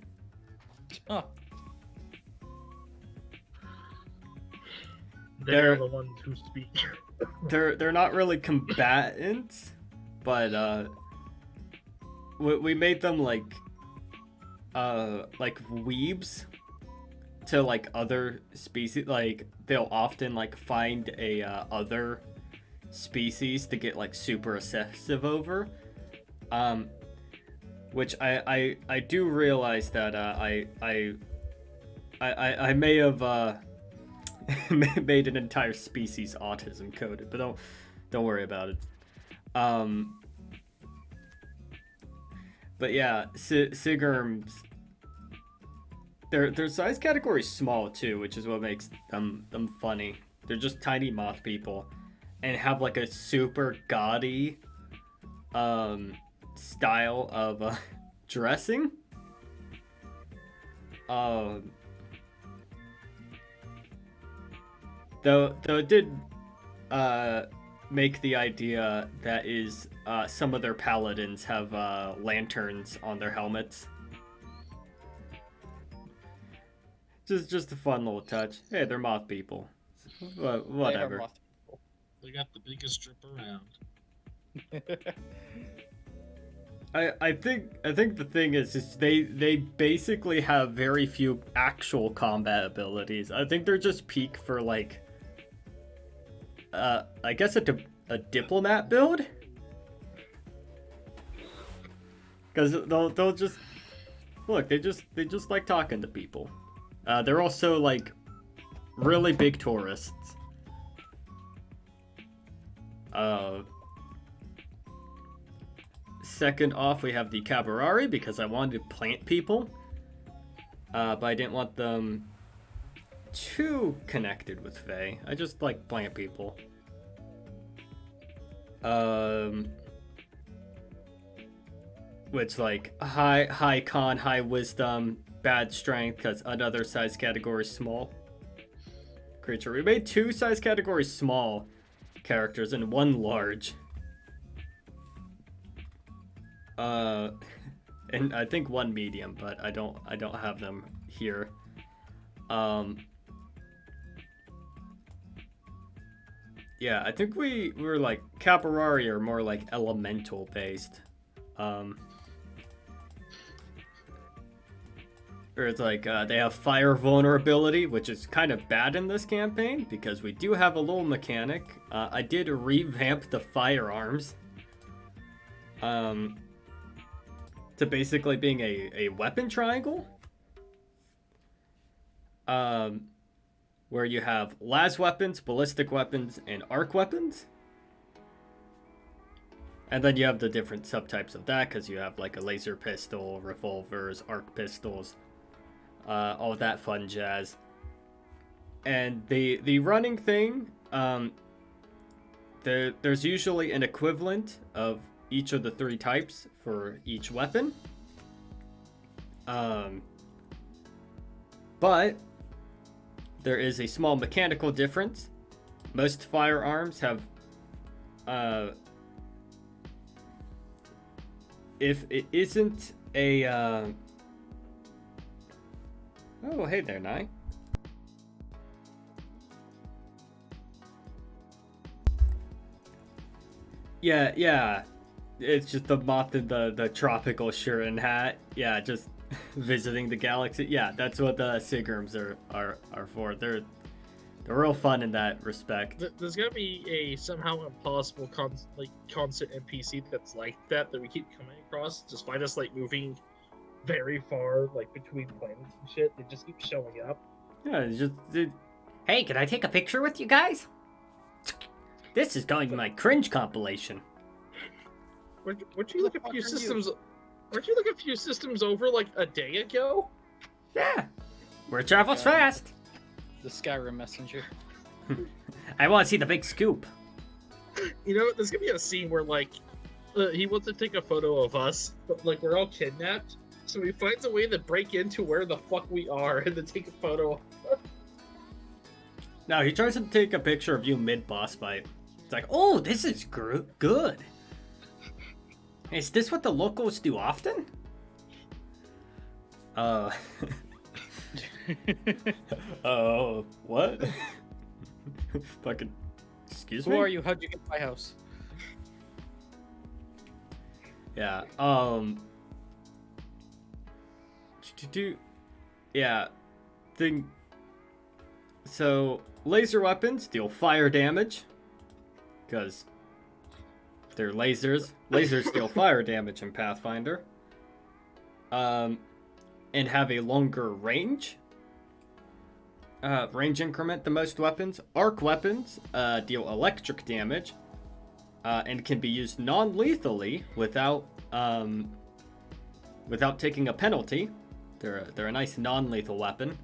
Oh. They're the ones who speak. They're not really combatants, but we made them like weebs to like other species. Like they'll often like find a other species to get like super obsessive over, which I do realize that I may have made an entire species autism coded, but don't worry about it. But yeah, Seagerms, their size category is small too, which is what makes them funny. They're just tiny moth people and have like a super gaudy style of dressing. Though it did make the idea that is some of their paladins have lanterns on their helmets. Just a fun little touch. Hey, they're moth people. Whatever. They are moth people. They got the biggest strip around. I think the thing is they basically have very few actual combat abilities. I think they're just peak for like I guess a diplomat build. Because they'll just look. They just like talking to people. They're also like really big tourists. Second off, we have the Cabarari because I wanted to plant people, but I didn't want them too connected with Fae. I just like plant people. Which like high con, high wisdom, bad strength because another size category small creature. We made 2 size category small characters and 1 large. And I think 1 medium, but I don't have them here. Yeah, I think we were like Caparari are more like elemental based. Or it's like they have fire vulnerability, which is kind of bad in this campaign because we do have a little mechanic. I did revamp the firearms to basically being a weapon triangle. Where you have las weapons, ballistic weapons, and arc weapons. And then you have the different subtypes of that because you have like a laser pistol, revolvers, arc pistols, all that fun jazz. And the running thing, there's usually an equivalent of each of the 3 types for each weapon. But there is a small mechanical difference. Most firearms have, if it isn't a, oh, hey there, Nye. Yeah. It's just the moth in the tropical shirt and hat. Yeah, just visiting the galaxy. Yeah, that's what the Sigrams are for. They're real fun in that respect. There's gotta be a somehow impossible constant NPC that's like that we keep coming across, despite us like moving very far like between planets and shit. They just keep showing up. Yeah, it's just Hey, can I take a picture with you guys? This is going to my cringe compilation. Weren't you like a few systems? Weren't you like a few systems over like a day ago? Yeah, where it travels fast. The Skyrim messenger. I want to see the big scoop. You know, there's gonna be a scene where like he wants to take a photo of us, but like we're all kidnapped. So he finds a way to break into where the fuck we are and then take a photo. No, he tries to take a picture of you mid-boss fight. It's like, oh, this is good. Is this what the locals do often? Oh, what? Fucking, excuse me? Who are you? How'd you get to my house? Yeah, yeah, so, laser weapons deal fire damage, because they're lasers. Lasers deal fire damage in Pathfinder. And have a longer range. Range increment than most weapons. Arc weapons deal electric damage. And can be used non-lethally without taking a penalty. They're a nice non-lethal weapon.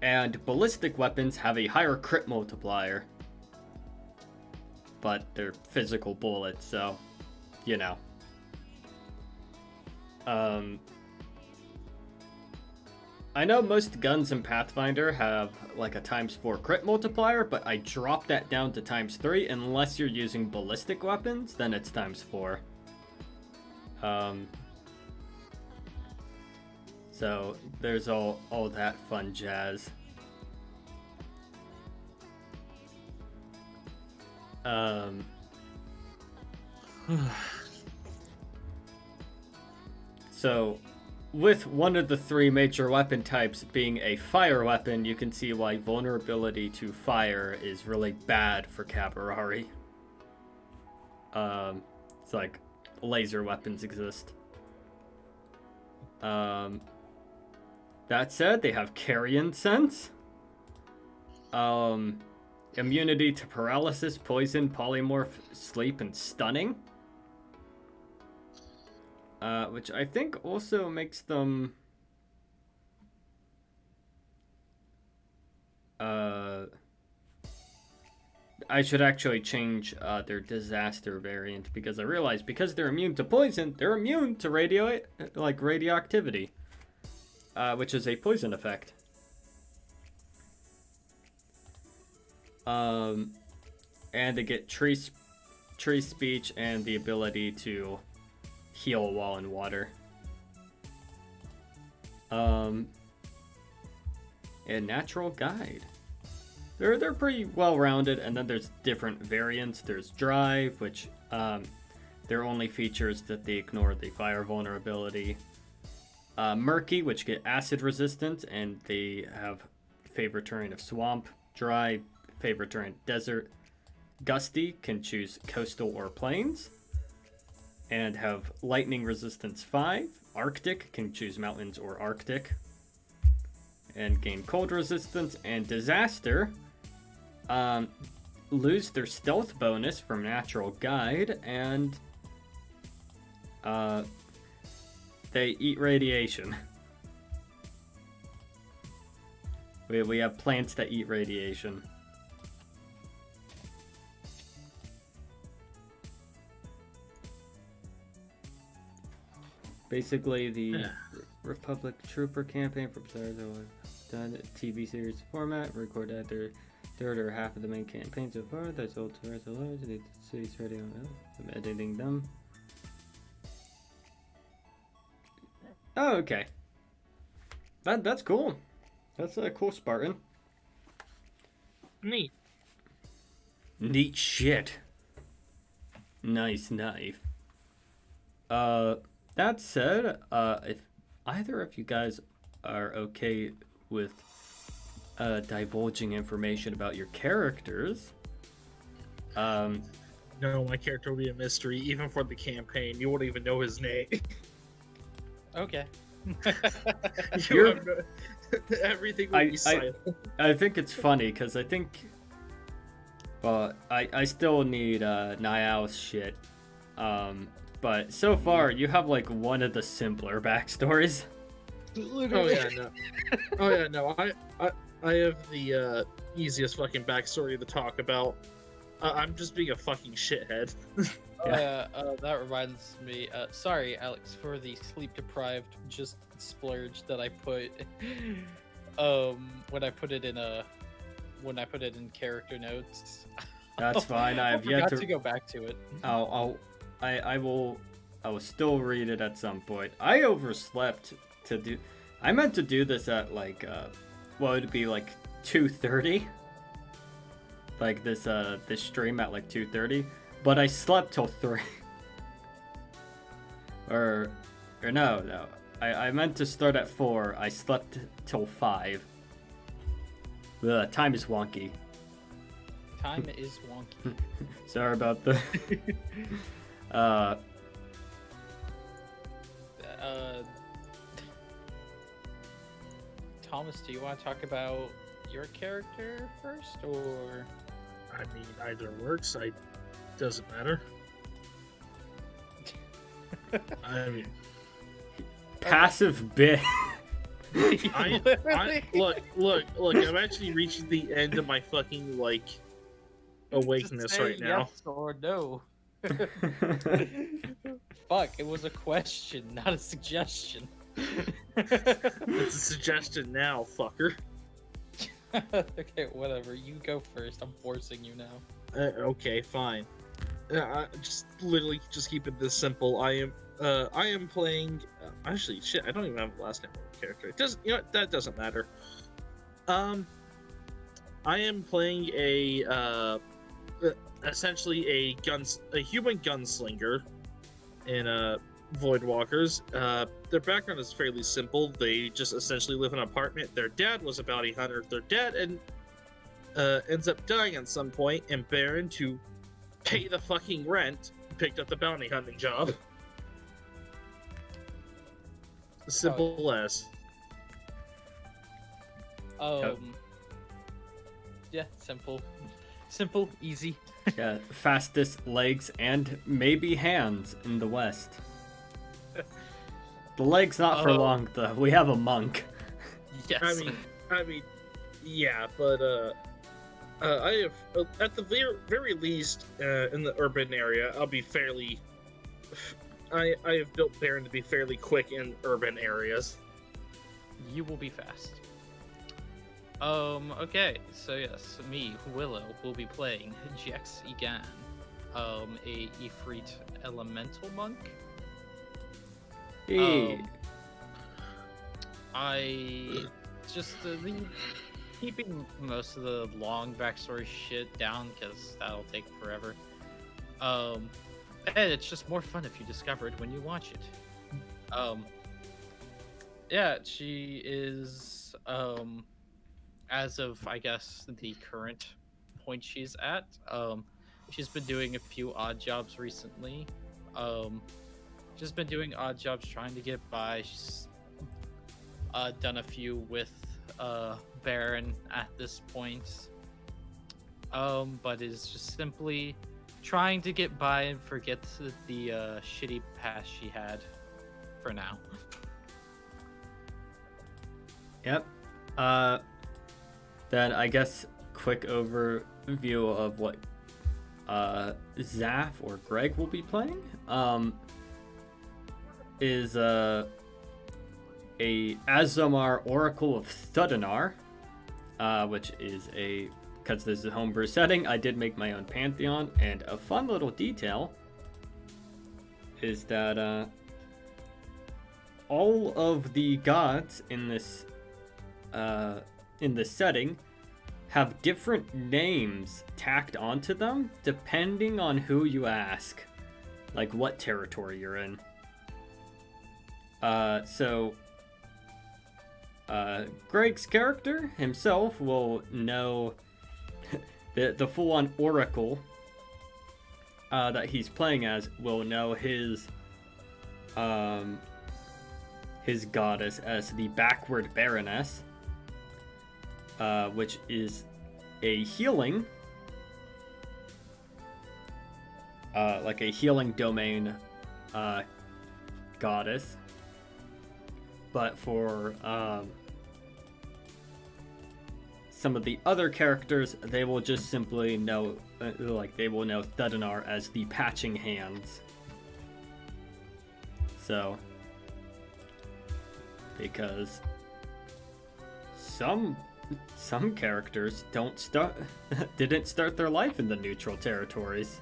And ballistic weapons have a higher crit multiplier. But they're physical bullets, so, you know. I know most guns in Pathfinder have like a ×4 crit multiplier, but I dropped that down to ×3. Unless you're using ballistic weapons, then it's ×4. So there's all that fun jazz. So with one of the three major weapon types being a fire weapon, you can see why vulnerability to fire is really bad for Cabarari. It's like laser weapons exist. That said, they have carrion sense. Immunity to paralysis, poison, polymorph, sleep, and stunning. Which I think also makes them... I should actually change their disaster variant, because I realized because they're immune to poison, they're immune to radioactivity, which is a poison effect. And they get tree speech and the ability to heal while in water. And natural guide. They're pretty well rounded, and then there's different variants. There's drive, which their only features that they ignore the fire vulnerability. Murky, which get acid resistance, and they have favorite terrain of swamp. Dry, favorite terrain desert. Gusty can choose coastal or plains, and have lightning resistance 5. Arctic can choose mountains or Arctic, and gain cold resistance. And disaster, lose their stealth bonus from natural guide, and they eat radiation. We have plants that eat radiation. Basically, the Republic Trooper campaign from done TV series format, recorded at their third or half of the main campaign so far. That's all to the city's ready on. I'm editing them. Oh, okay. That's cool. That's a cool Spartan. Neat. Neat shit. Nice knife. That said, if either of you guys are okay with divulging information about your characters, No, my character will be a mystery, even for the campaign. You won't even know his name. Okay. Everything will be silent. I think it's funny because I think, well, I still need Niall's shit. But so far, you have like one of the simpler backstories. Oh yeah, no. I have the easiest fucking backstory to talk about. I'm just being a fucking shithead. That reminds me. Sorry, Alex, for the sleep-deprived just splurge that I put. When I put it in character notes. That's fine. I have yet to go back to it. I will still read it at some point. I overslept to do. I meant to do this at like what would it be, like 2:30? Like this stream at like 2:30, but I slept till 3. or no. I meant to start at 4. I slept till 5. The time is wonky. Time is wonky. Sorry about the. Thomas, do you want to talk about your character first, or? I mean, either works. Doesn't matter. I mean, Passive bit. look. I'm actually reaching the end of my fucking like awakeness right now. Yes or no. Fuck! It was a question, not a suggestion. It's a suggestion now, fucker. Okay, whatever. You go first. I'm forcing you now. Okay, fine. Just literally, just keep it this simple. I am playing. Actually, shit, I don't even have a last name of the character. It doesn't. You know what? That doesn't matter. I am playing essentially a human gunslinger in Voidwalkers. Their background is fairly simple. They just essentially live in an apartment. Their dad was a bounty hunter. Their dad ends up dying at some point, and Baron, to pay the fucking rent, picked up the bounty hunting job. Simple as. Yeah, simple, easy. Yeah, fastest legs and maybe hands in the West. The legs not for long though. We have a monk. Yes. I mean, yeah, but I have at the very least in the urban area, I'll be fairly. I have built Baron to be fairly quick in urban areas. You will be fast. Okay, so yes, me, Willow, will be playing Jex Egan, a Ifrit elemental monk. Hey. I just keeping most of the long backstory shit down because that'll take forever. And it's just more fun if you discover it when you watch it. Yeah, she is as of, I guess, the current point she's at, she's been doing a few odd jobs recently. She's been doing odd jobs trying to get by. She's done a few with Baron at this point, but is just simply trying to get by and forget the shitty past she had for now. Yep. Then I guess quick overview of what Zaf or Greg will be playing is a Azomar Oracle of Thudanar, which is because this is a homebrew setting, I did make my own pantheon, and a fun little detail is that all of the gods in this setting have different names tacked onto them depending on who you ask, like what territory you're in. So Greg's character himself will know the full-on oracle that he's playing as will know his goddess as the Backward Baroness, which is a healing, like a healing domain goddess. But for some of the other characters, they will just simply know, they will know Thudanar as the patching hands. So, because some characters didn't start their life in the neutral territories.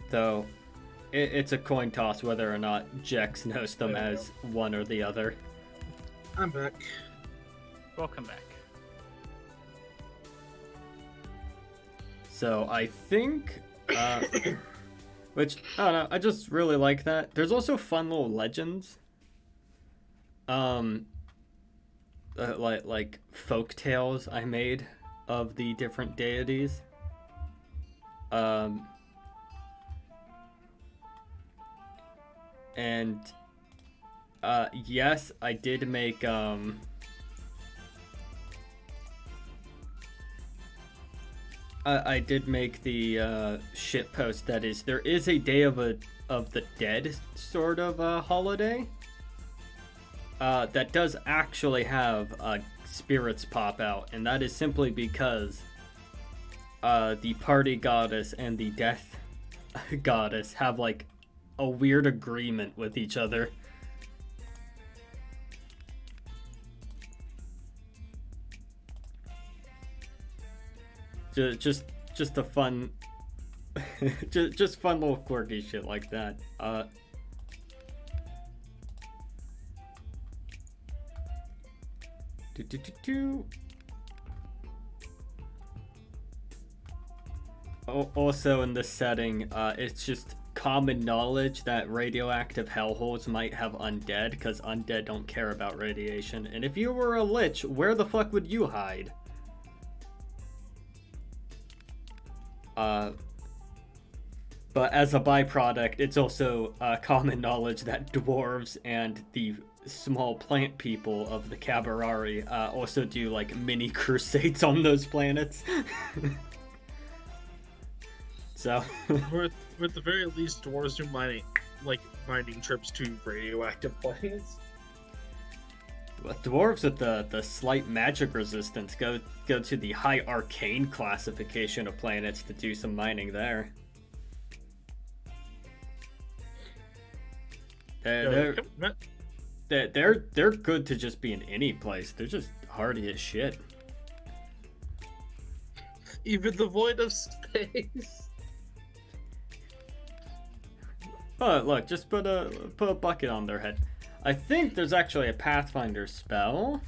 Though it's a coin toss whether or not Jex knows them as one or the other. I'm back. Welcome back. So I think, which I don't know, I just really like that. There's also fun little legends, like folk tales I made of the different deities. And yes, I did make I did make the shit post that is there is a Day of the Dead sort of holiday that does actually have spirits pop out, and that is simply because the party goddess and the death goddess have like a weird agreement with each other. Just a fun, just fun little quirky shit like that. also in this setting, it's just common knowledge that radioactive hellholes might have undead, because undead don't care about radiation. And if you were a lich, where the fuck would you hide? But as a byproduct, it's also common knowledge that dwarves and the small plant people of the Cabarari also do like mini crusades on those planets. So, Or at the very least, dwarves do mining trips to radioactive planets. dwarves with the slight magic resistance go to the high arcane classification of planets to do some mining there. They're good to just be in any place. They're just hardy as shit. Even the void of space. Oh, look, just put a bucket on their head. I think there's actually a Pathfinder spell.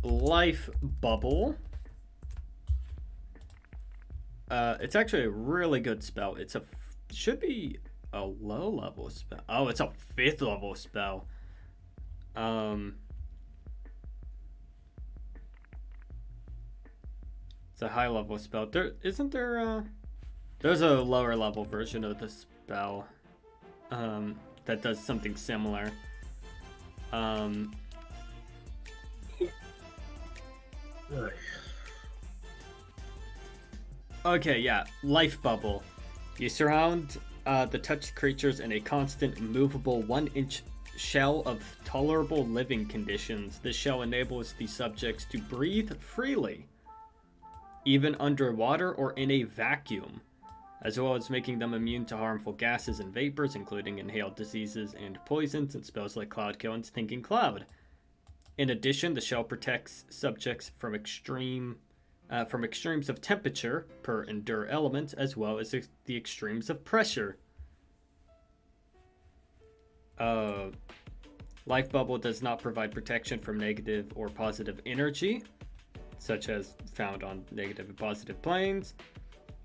Life Bubble. It's actually a really good spell. Should be a low level spell. Oh, it's a 5th level spell. It's a high level spell. There's a lower level version of the spell that does something similar. Okay, yeah, Life Bubble. You surround the touched creatures in a constant movable 1-inch shell of tolerable living conditions. This shell enables the subjects to breathe freely, even underwater or in a vacuum, as well as making them immune to harmful gases and vapors, including inhaled diseases and poisons and spells like Cloud Kill and Stinking Cloud. In addition, the shell protects subjects from extremes of temperature per endure element, as well as the extremes of pressure. Life Bubble does not provide protection from negative or positive energy, such as found on negative and positive planes,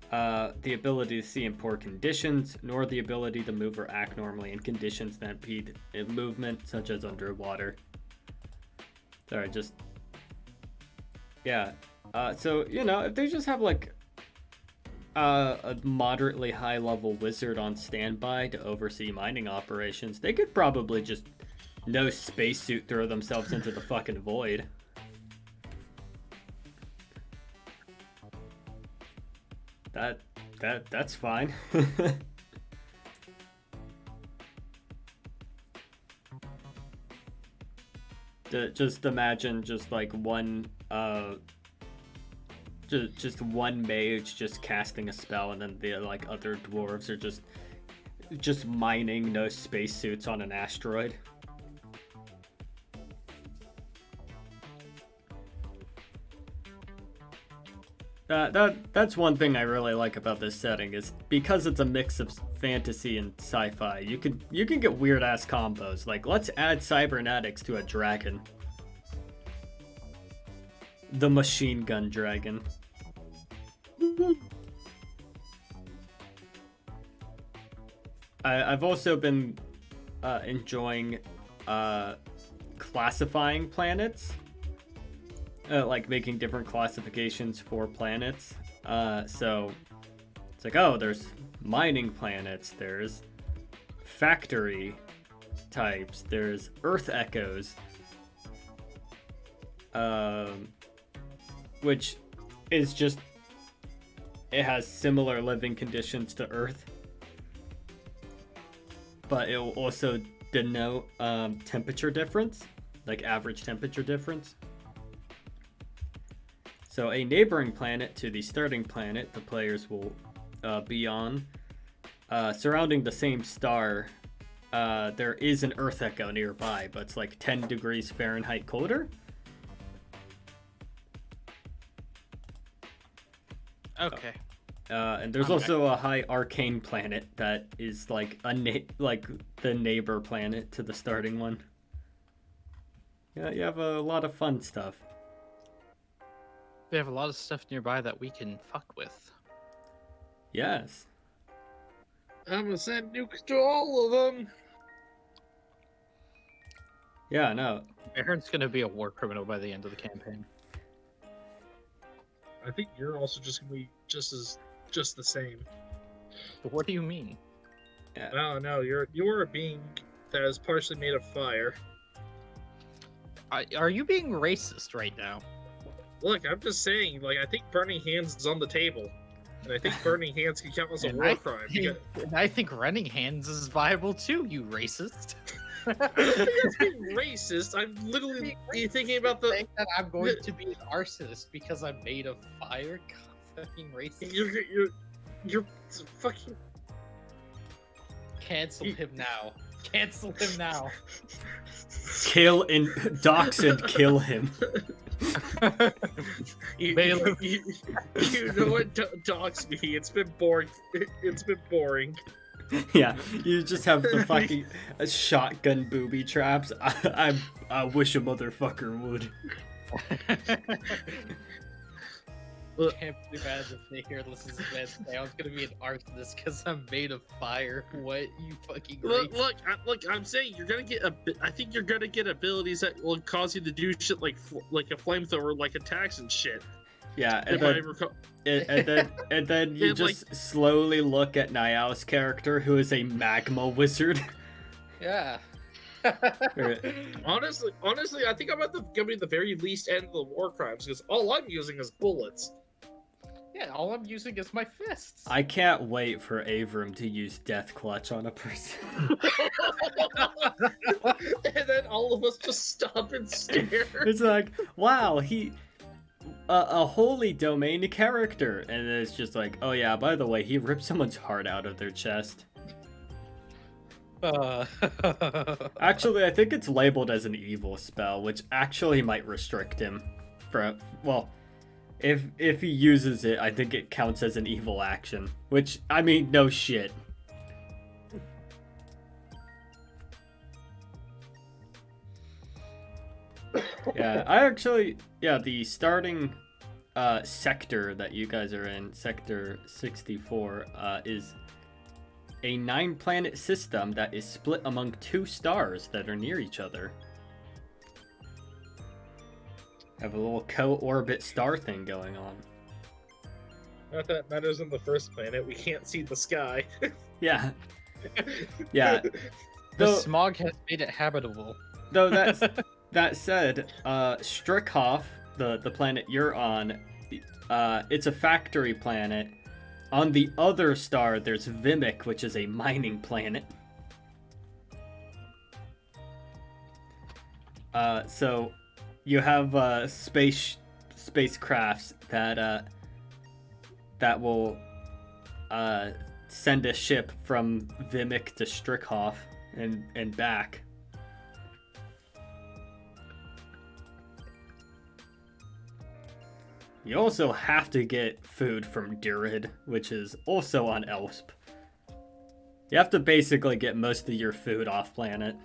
the ability to see in poor conditions, nor the ability to move or act normally in conditions that impede movement, such as underwater. Sorry, just... Yeah. So, if they just have, like, a moderately high-level wizard on standby to oversee mining operations, they could probably just no spacesuit throw themselves into the fucking void. That's fine. Just imagine just like one just one mage just casting a spell, and then the like other dwarves are just mining no spacesuits on an asteroid. That's one thing I really like about this setting, is because it's a mix of fantasy and sci-fi. You can get weird ass combos. Like, let's add cybernetics to a dragon. The machine gun dragon. I've also been enjoying classifying planets. Like making different classifications for planets. So it's like, oh, there's mining planets, there's factory types, there's Earth echoes, which is just, it has similar living conditions to Earth, but it will also denote temperature difference, like average temperature difference. So a neighboring planet to the starting planet the players will be on, surrounding the same star, there is an Earth echo nearby, but it's like 10 degrees Fahrenheit colder. Okay. And there's also a high arcane planet that is like like the neighbor planet to the starting one. Yeah, you have a lot of fun stuff. We have a lot of stuff nearby that we can fuck with. Yes. I'm gonna send nukes to all of them. Yeah, no. Aaron's gonna be a war criminal by the end of the campaign. I think you're also just gonna be just the same. What do you mean? I don't know. You're a being that is partially made of fire. Are you being racist right now? Look, I'm just saying. Like, I think burning hands is on the table, and I think burning hands can count as a And war crime. I think running hands is viable too, you racist. I don't think that's being racist. I'm literally thinking about the. Saying that I'm going to be an arsonist because I'm made of fire. God, fucking racist. You're fucking. Cancel him now. Cancel him now. Kill and dox and kill him. You know what? Dox me. It's been boring. It's been boring. Yeah, you just have the fucking shotgun booby traps. I wish a motherfucker would. I can't believe I had to sit here and listen to this man say I was gonna be an arsonist because I'm made of fire. What, you fucking Look! I'm saying you're gonna get I think you're gonna get abilities that will cause you to do shit like a flamethrower, like attacks and shit. Yeah, and then you just slowly look at Niall's character, who is a magma wizard. Yeah. Honestly, I think I'm at gonna be the very least end of the war crimes because all I'm using is bullets. Yeah, all I'm using is my fists. I can't wait for Avram to use Death Clutch on a person. And then all of us just stop and stare. It's like, wow, a holy domain character, and then it's just like, oh yeah, by the way, he ripped someone's heart out of their chest. Actually, I think it's labeled as an evil spell, which actually might restrict him. If he uses it, I think it counts as an evil action. Which, I mean, no shit. Yeah, the starting sector that you guys are in, Sector 64, is a 9-planet system that is split among 2 stars that are near each other. Have a little co-orbit star thing going on. Not that matters on the first planet. We can't see the sky. Yeah. Yeah. The smog has made it habitable. Though that said, Strickhoff, the planet you're on, it's a factory planet. On the other star, there's Vimic, which is a mining planet. So you have spacecrafts that will send a ship from Vimic to Strickhoff and back. You also have to get food from Durid, which is also on Elsp. You have to basically get most of your food off planet.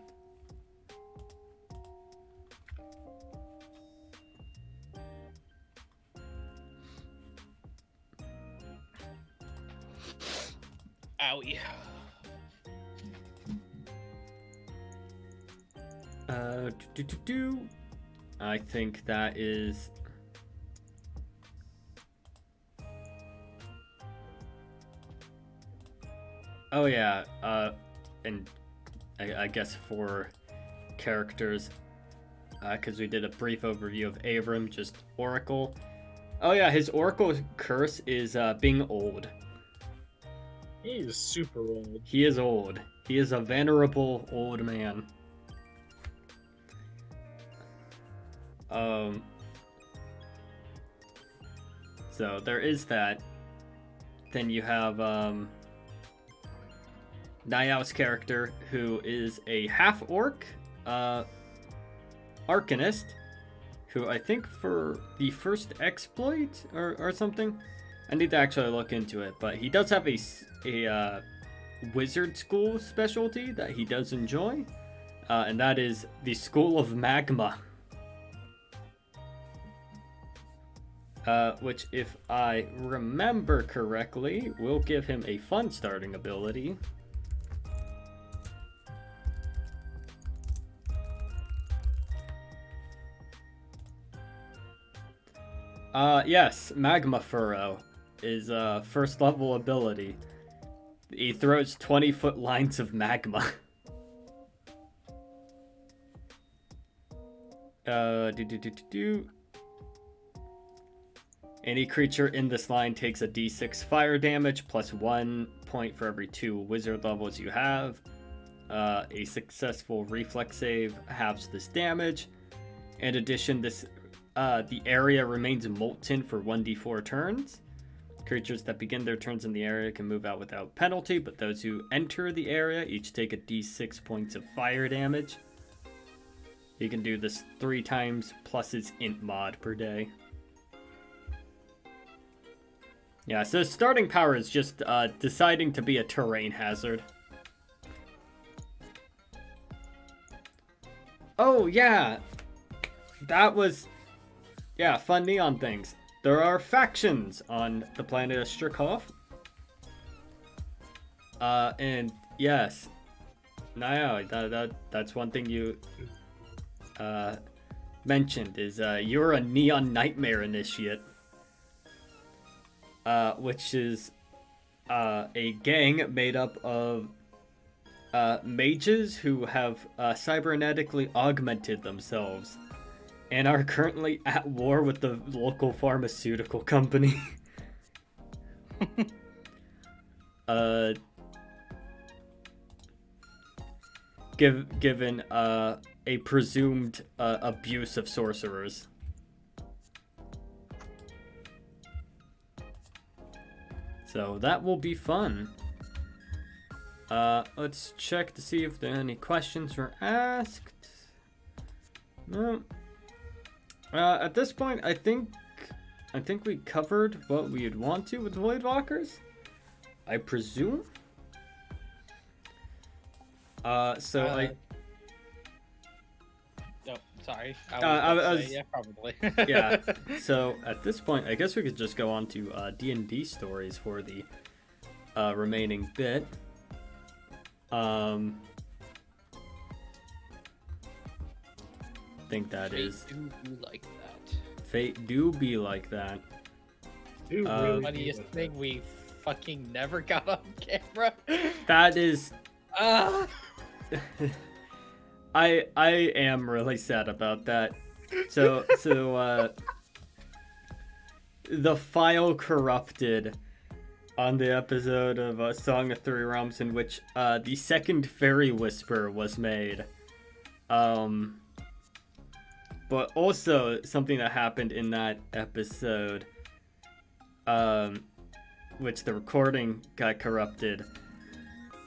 Owie. I think that is... Oh yeah, and I guess for characters, because we did a brief overview of Avram, just Oracle. Oh yeah, his Oracle curse is being old. He is super old. He is old. He is a venerable old man. So there is that. Then you have Niall's character, who is a half-orc arcanist, who I think for the first exploit or something, I need to actually look into it, but he does have a wizard school specialty that he does enjoy, and that is the School of Magma. which, if I remember correctly, will give him a fun starting ability. Yes, Magma Furrow is first level ability. He throws 20-foot lines of magma. Any creature in this line takes a d6 fire damage plus 1 point for every 2 wizard levels you have. A successful reflex save halves this damage. In addition, the area remains molten for 1d4 turns. Creatures that begin their turns in the area can move out without penalty, but those who enter the area each take a d6 points of fire damage. You can do this 3 times plus his int mod per day. Yeah, so starting power is just deciding to be a terrain hazard. Oh, yeah. That was... Yeah, fun neon things. There are factions on the planet of Strikov. And yes, that's one thing you mentioned is you're a Neon Nightmare initiate, which is a gang made up of mages who have cybernetically augmented themselves and are currently at war with the local pharmaceutical company. Given a presumed abuse of sorcerers. So that will be fun. Let's check to see if there any questions were asked. No. At this point, I think we covered what we'd want to with Voildwalkers. I presume. Oh, sorry. I was yeah, probably. Yeah. So at this point, I guess we could just go on to D&D stories for the remaining bit. I think that is. Fate do be like that. Fate do be like that. Funniest thing, we fucking never got on camera. That is. Ah. I am really sad about that. So the file corrupted on the episode of Song of Three Realms in which the second fairy whisper was made. But also something that happened in that episode, which the recording got corrupted,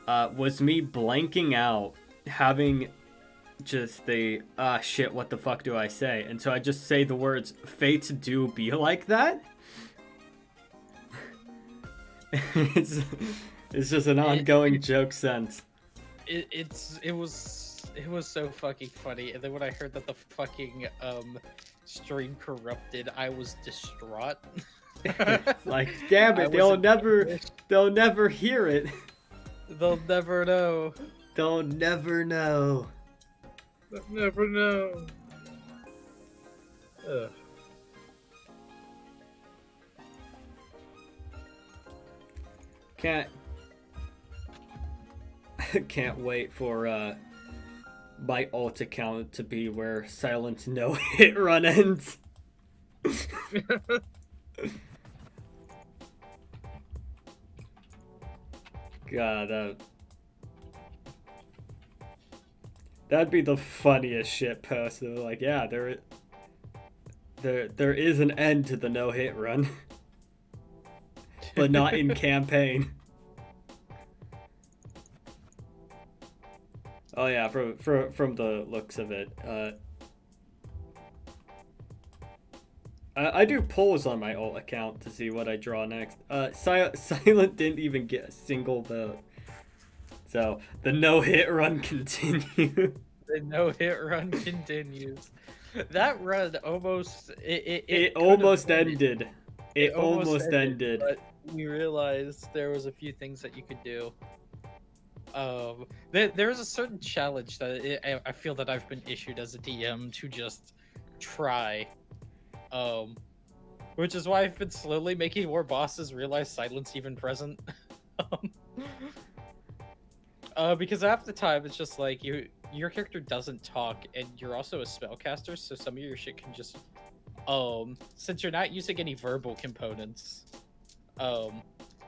was me blanking out, having just the shit, what the fuck do I say? And so I just say the words "fates do be like that." it's just an ongoing joke sense. It was so fucking funny, and then when I heard that the fucking stream corrupted, I was distraught. Like, damn it, they'll never hear it. They'll never know. They'll never know. They'll never know. Ugh. Can't wait for my alt account to be where Silent no hit run ends. God, that'd be the funniest shit post. Like, yeah, there is an end to the no hit run, but not in campaign. Oh yeah, from the looks of it, I do polls on my alt account to see what I draw next. Silent didn't even get a single vote, so the no hit run continues. The no hit run continues. That run almost It could've almost ended. ended. It almost ended. But we realized there was a few things that you could do. There is a certain challenge that I feel that I've been issued as a DM to just try. Which is why I've been slowly making more bosses realize silence even present. Because half the time it's just like your character doesn't talk, and you're also a spellcaster, so some of your shit can just since you're not using any verbal components,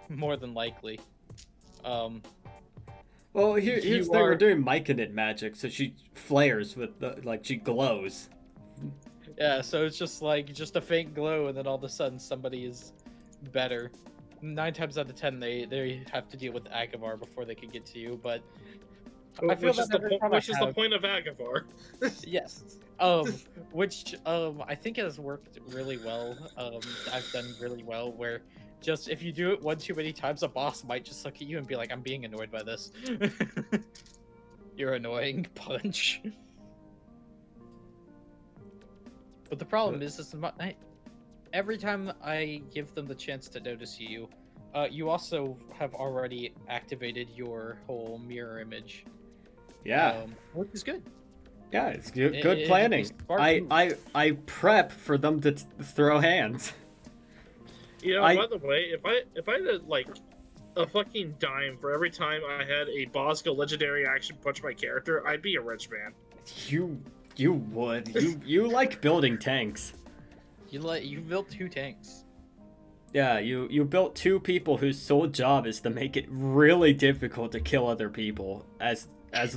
more than likely. Well, here's the You thing: we're are- doing myconid magic, so she flares with the, like, she glows. Yeah, so it's just like just a faint glow, and then all of a sudden somebody is better. 9 times out of 10, they have to deal with Agavar before they can get to you. But I feel Which is that every time I the have- point of Agavar. Yes. Which I think has worked really well. I've done really well where just if you do it one too many times, a boss might just look at you and be like, "I'm being annoyed by this." You're annoying. Punch. But the problem is every time I give them the chance to notice you, you also have already activated your whole mirror image. Yeah, Which is good. yeah, it's good, It- good it- planning. it's smart move. I prep for them to throw hands. You know, I- by the way, if I had like a fucking dime for every time I had a boss go legendary action punch my character, I'd be a rich man. You would. You like building tanks. You built 2 tanks. Yeah, you built 2 people whose sole job is to make it really difficult to kill other people. As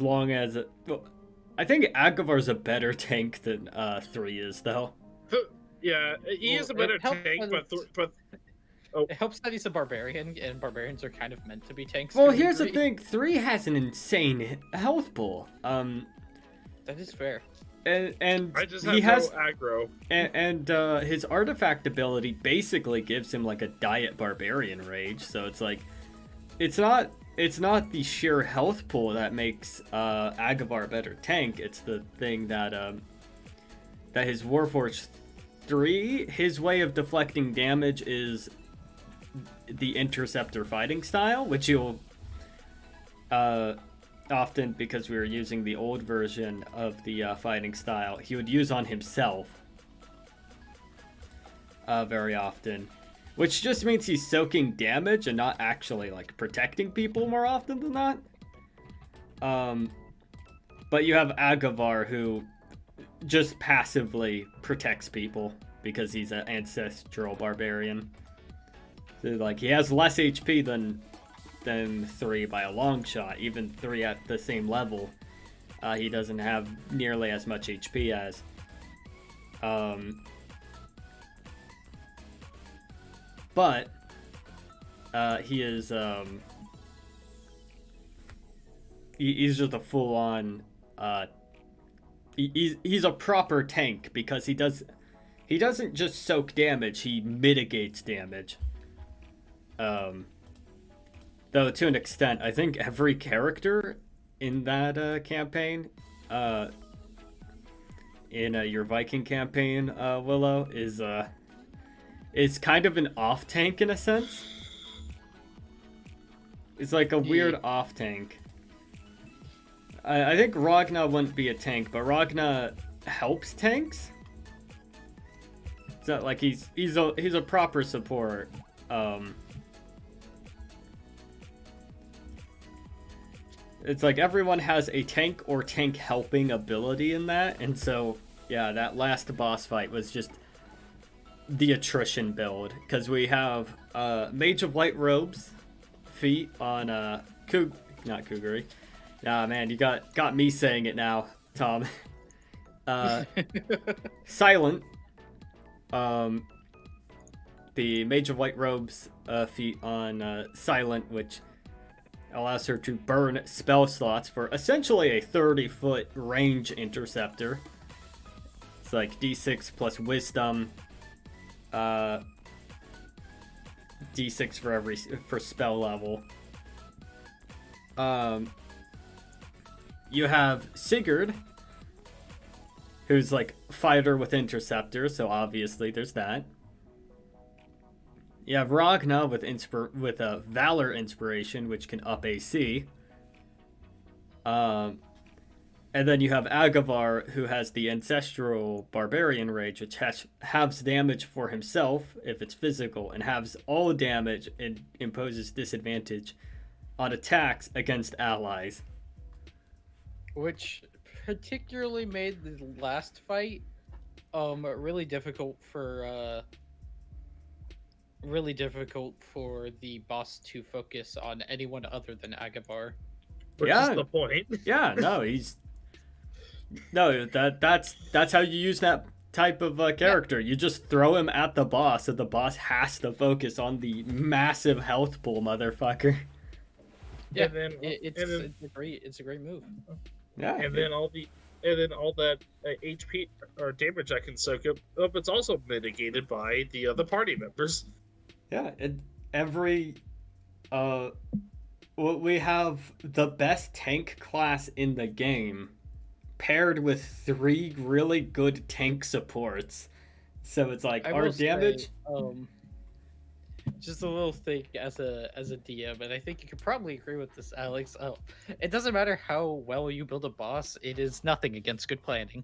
long as well, I think Agavar's a better tank than 3 is though. Yeah, he Well, is a better it helps tank, that but It helps that he's a barbarian, and barbarians are kind of meant to be tanks. Well, to a here's the degree. thing: 3 has an insane health pool. That is fair. And I just have he has no aggro. and his artifact ability basically gives him like a diet barbarian rage. So it's like, it's not the sheer health pool that makes Agavar a better tank. It's the thing that that his Warforged 3, his way of deflecting damage is the interceptor fighting style, which you'll often, because we were using the old version of the fighting style, he would use on himself very often, which just means he's soaking damage and not actually like protecting people more often than not. But you have Agavar, who just passively protects people because he's an ancestral barbarian. So, like, he has less HP than 3 by a long shot. Even 3 at the same level, he doesn't have nearly as much HP as. But he is he's just a full-on he's a proper tank because he doesn't just soak damage, he mitigates damage. Though to an extent, I think every character in that campaign, in your Viking campaign, Willow, is kind of an off tank in a sense. It's like a weird off tank. I think Ragna wouldn't be a tank, but Ragna helps tanks. So like he's a proper support. It's like everyone has a tank or tank helping ability in that, and so yeah, that last boss fight was just the attrition build, because we have Mage of Light Robes feat on not Kuguri. Nah, man, you got me saying it now, Tom. Silent. The Mage of Light Robes feat on Silent, which allows her to burn spell slots for essentially a 30-foot range interceptor. It's like D6 plus Wisdom, D6 for spell level. You have Sigurd, who's like fighter with interceptor, so obviously there's that. You have Ragna with a Valor Inspiration, which can up AC. And then you have Agavar, who has the Ancestral Barbarian Rage, which halves damage for himself if it's physical, and halves all damage and imposes disadvantage on attacks against allies. Which particularly made the last fight really difficult for the boss to focus on anyone other than Agavar. Which is the point. Yeah, no, that's how you use that type of character. You just throw him at the boss, so the boss has to focus on the massive health pool, motherfucker. Yeah, And then, it's a great move. Yeah, and then all that HP or damage I can soak up, it's also mitigated by the other party members. Yeah, we have the best tank class in the game, paired with 3 really good tank supports. So it's like our damage. Just a little thing as a DM, and I think you could probably agree with this, Alex. It doesn't matter how well you build a boss; it is nothing against good planning.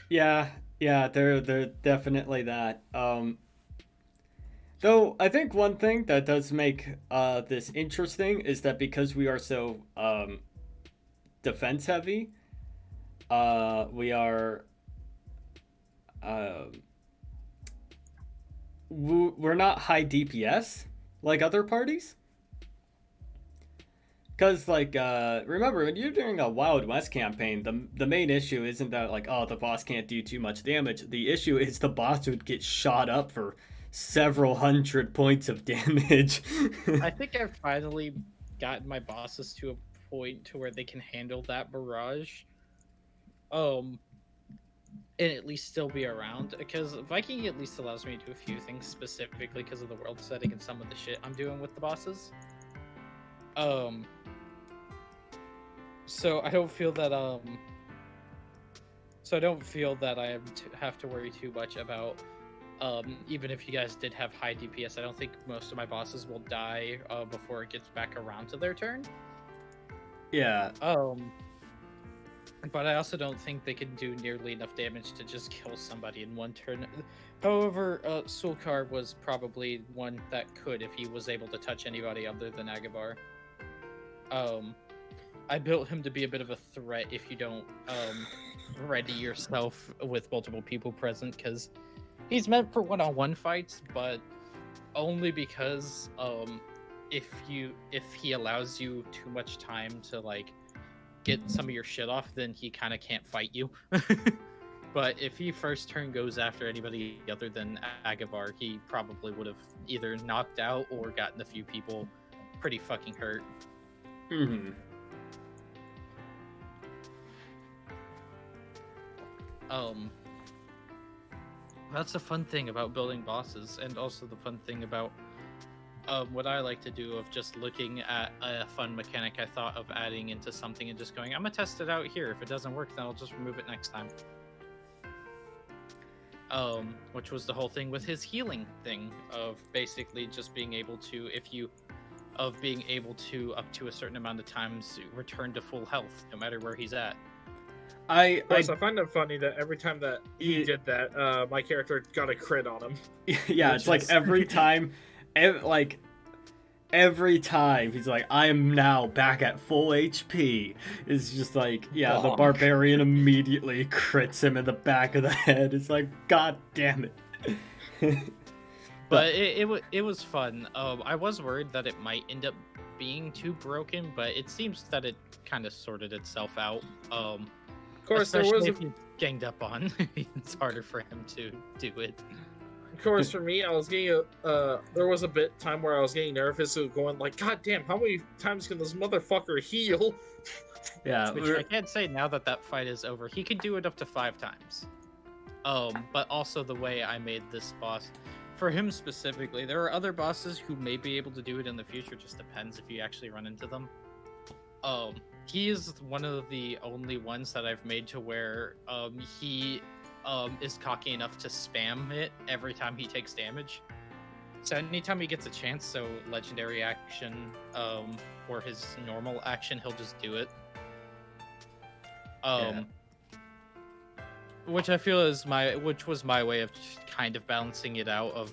Yeah, they're definitely that. Though I think one thing that does make this interesting is that because we are so defense heavy, we are we're not high DPS like other parties. Because, like, remember, when you're doing a Wild West campaign, the main issue isn't that, like, oh, the boss can't do too much damage. The issue is the boss would get shot up for several hundred points of damage. I think I've finally gotten my bosses to a point to where they can handle that barrage. And at least still be around, because Viking at least allows me to do a few things specifically because of the world setting and some of the shit I'm doing with the bosses. So I don't feel that I have to worry too much about even if you guys did have high DPS. I don't think most of my bosses will die before it gets back around to their turn. Yeah. But I also don't think they can do nearly enough damage to just kill somebody in one turn. However, Sulkar was probably one that could if he was able to touch anybody other than Agavar. I built him to be a bit of a threat if you don't ready yourself with multiple people present, because he's meant for one-on-one fights, but only because if he allows you too much time to like get some of your shit off, then he kind of can't fight you. But if he first turn goes after anybody other than Agavar, he probably would have either knocked out or gotten a few people pretty fucking hurt. Mm-hmm. That's the fun thing about building bosses, and also the fun thing about what I like to do of just looking at a fun mechanic I thought of adding into something and just going, I'm gonna test it out here. If it doesn't work, then I'll just remove it next time. Which was the whole thing with his healing thing of basically just being able to, up to a certain amount of times return to full health, no matter where he's at. I find it funny that every time that he did that, my character got a crit on him. Yeah, it's like every time, every time he's like, I am now back at full HP. It's just like, yeah, the barbarian immediately crits him in the back of the head. It's like, god damn it. But it was fun. I was worried that it might end up being too broken, but it seems that it kind of sorted itself out. Of course, especially if you ganged up on, it's harder for him to do it. Of course, for me, I was getting there was a time where I was getting nervous, going like, God damn, how many times can this motherfucker heal? Yeah, which I can't say now that fight is over. He can do it up to 5 times. But also the way I made this boss, for him specifically, there are other bosses who may be able to do it in the future. Just depends if you actually run into them. he is one of the only ones that I've made to where he is cocky enough to spam it every time he takes damage. So anytime he gets a chance, so legendary action or his normal action, he'll just do it. Which I feel is which was my way of kind of balancing it out, of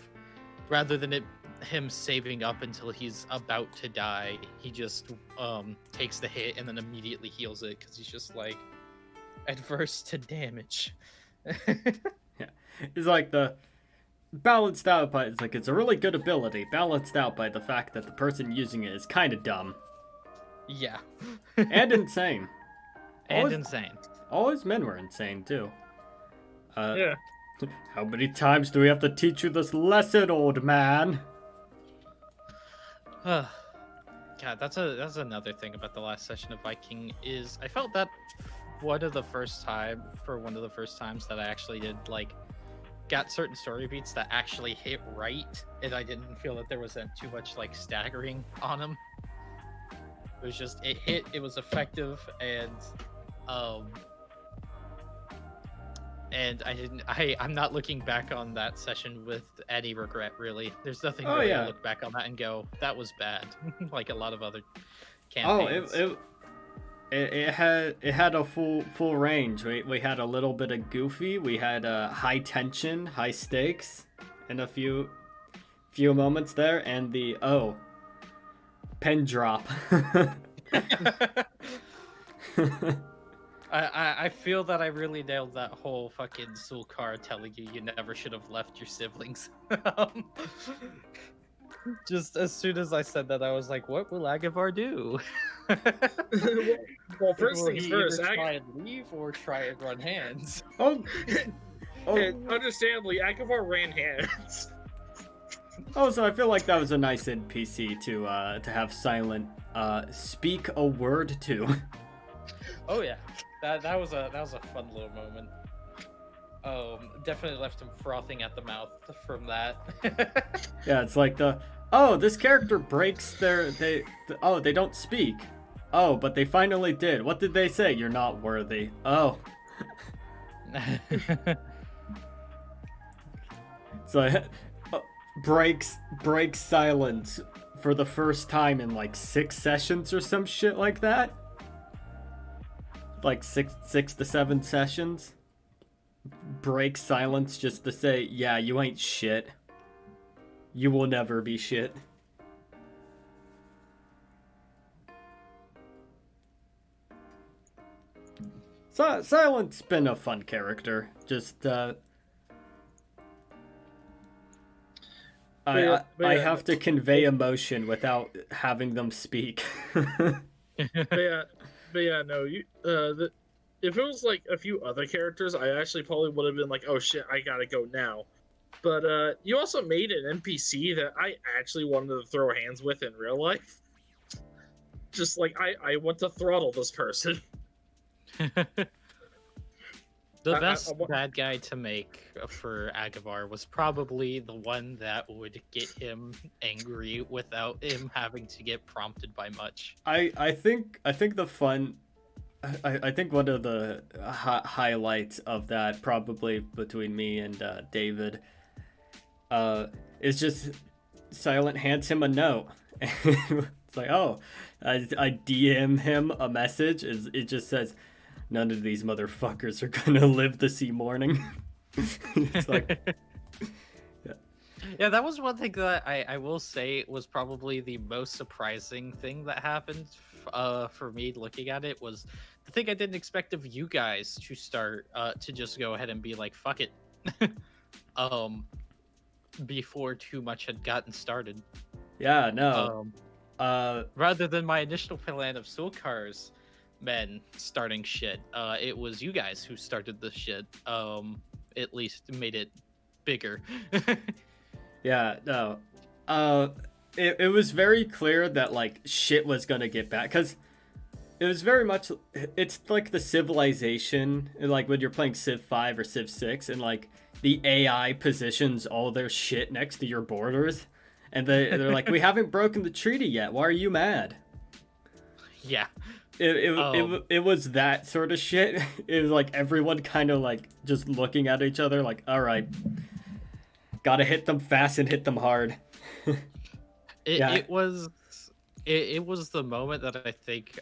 rather than him saving up until he's about to die, he just takes the hit and then immediately heals it because he's just like adverse to damage. Yeah, it's like the balanced out by, it's like it's a really good ability, balanced out by the fact that the person using it is kind of dumb. Yeah. And insane. And insane. All his men were insane too. Yeah. How many times do we have to teach you this lesson, old man? God, that's another thing about the last session of Viking is I felt that one of the first times that I actually did like got certain story beats that actually hit right, and I didn't feel that there was too much like staggering on them. It was just it hit, it was effective, and I'm not looking back on that session with any regret, really. There's nothing really to look back on that and go, that was bad, like a lot of other campaigns. It had a full range. We had a little bit of goofy, we had high tension, high stakes, and a few moments there, and the pen drop. I feel that I really nailed that whole fucking Sulkar telling you never should have left your siblings. Just as soon as I said that, I was like, what will Agavar do? Well, first will things he first, either try and leave or try and run hands? And understandably, Agavar ran hands. So I feel like that was a nice NPC to have Silent speak a word to. Oh yeah, that was a fun little moment. Definitely left him frothing at the mouth from that. Yeah, it's like this character breaks they don't speak. Oh, but they finally did. What did they say? You're not worthy. Oh. So breaks silence for the first time in like 6 sessions or some shit like that. Like 6 to 7 sessions. Breaks silence just to say, yeah, you ain't shit. You will never be shit. Silent's been a fun character. Just I have to convey emotion without having them speak. But yeah, no, if it was like a few other characters, I actually probably would have been like, oh shit, I gotta go now. But you also made an NPC that I actually wanted to throw hands with in real life. Just like, I want to throttle this person. The best bad guy to make for Agavar was probably the one that would get him angry without him having to get prompted by much. I think the fun. I think one of the highlights of that, probably between me and David, is just Silent hands him a note. It's like, I DM him a message. It just says, none of these motherfuckers are gonna live to see morning. It's like, yeah, that was one thing that I will say was probably the most surprising thing that happened for me looking at it, was the thing I didn't expect of you guys to start to just go ahead and be like, fuck it. Before too much had gotten started. Yeah, no. Rather than my initial plan of Sulkar's men starting shit, it was you guys who started the shit. At least made it bigger. Yeah, no. It was very clear that like shit was gonna get bad, because it was very much, it's like the civilization, like when you're playing Civ 5 or Civ 6, and like the AI positions all their shit next to your borders, and they're like, we haven't broken the treaty yet, why are you mad? Yeah. It was that sort of shit. It was like everyone kind of like just looking at each other like, all right, gotta hit them fast and hit them hard. Yeah. It was the moment that I think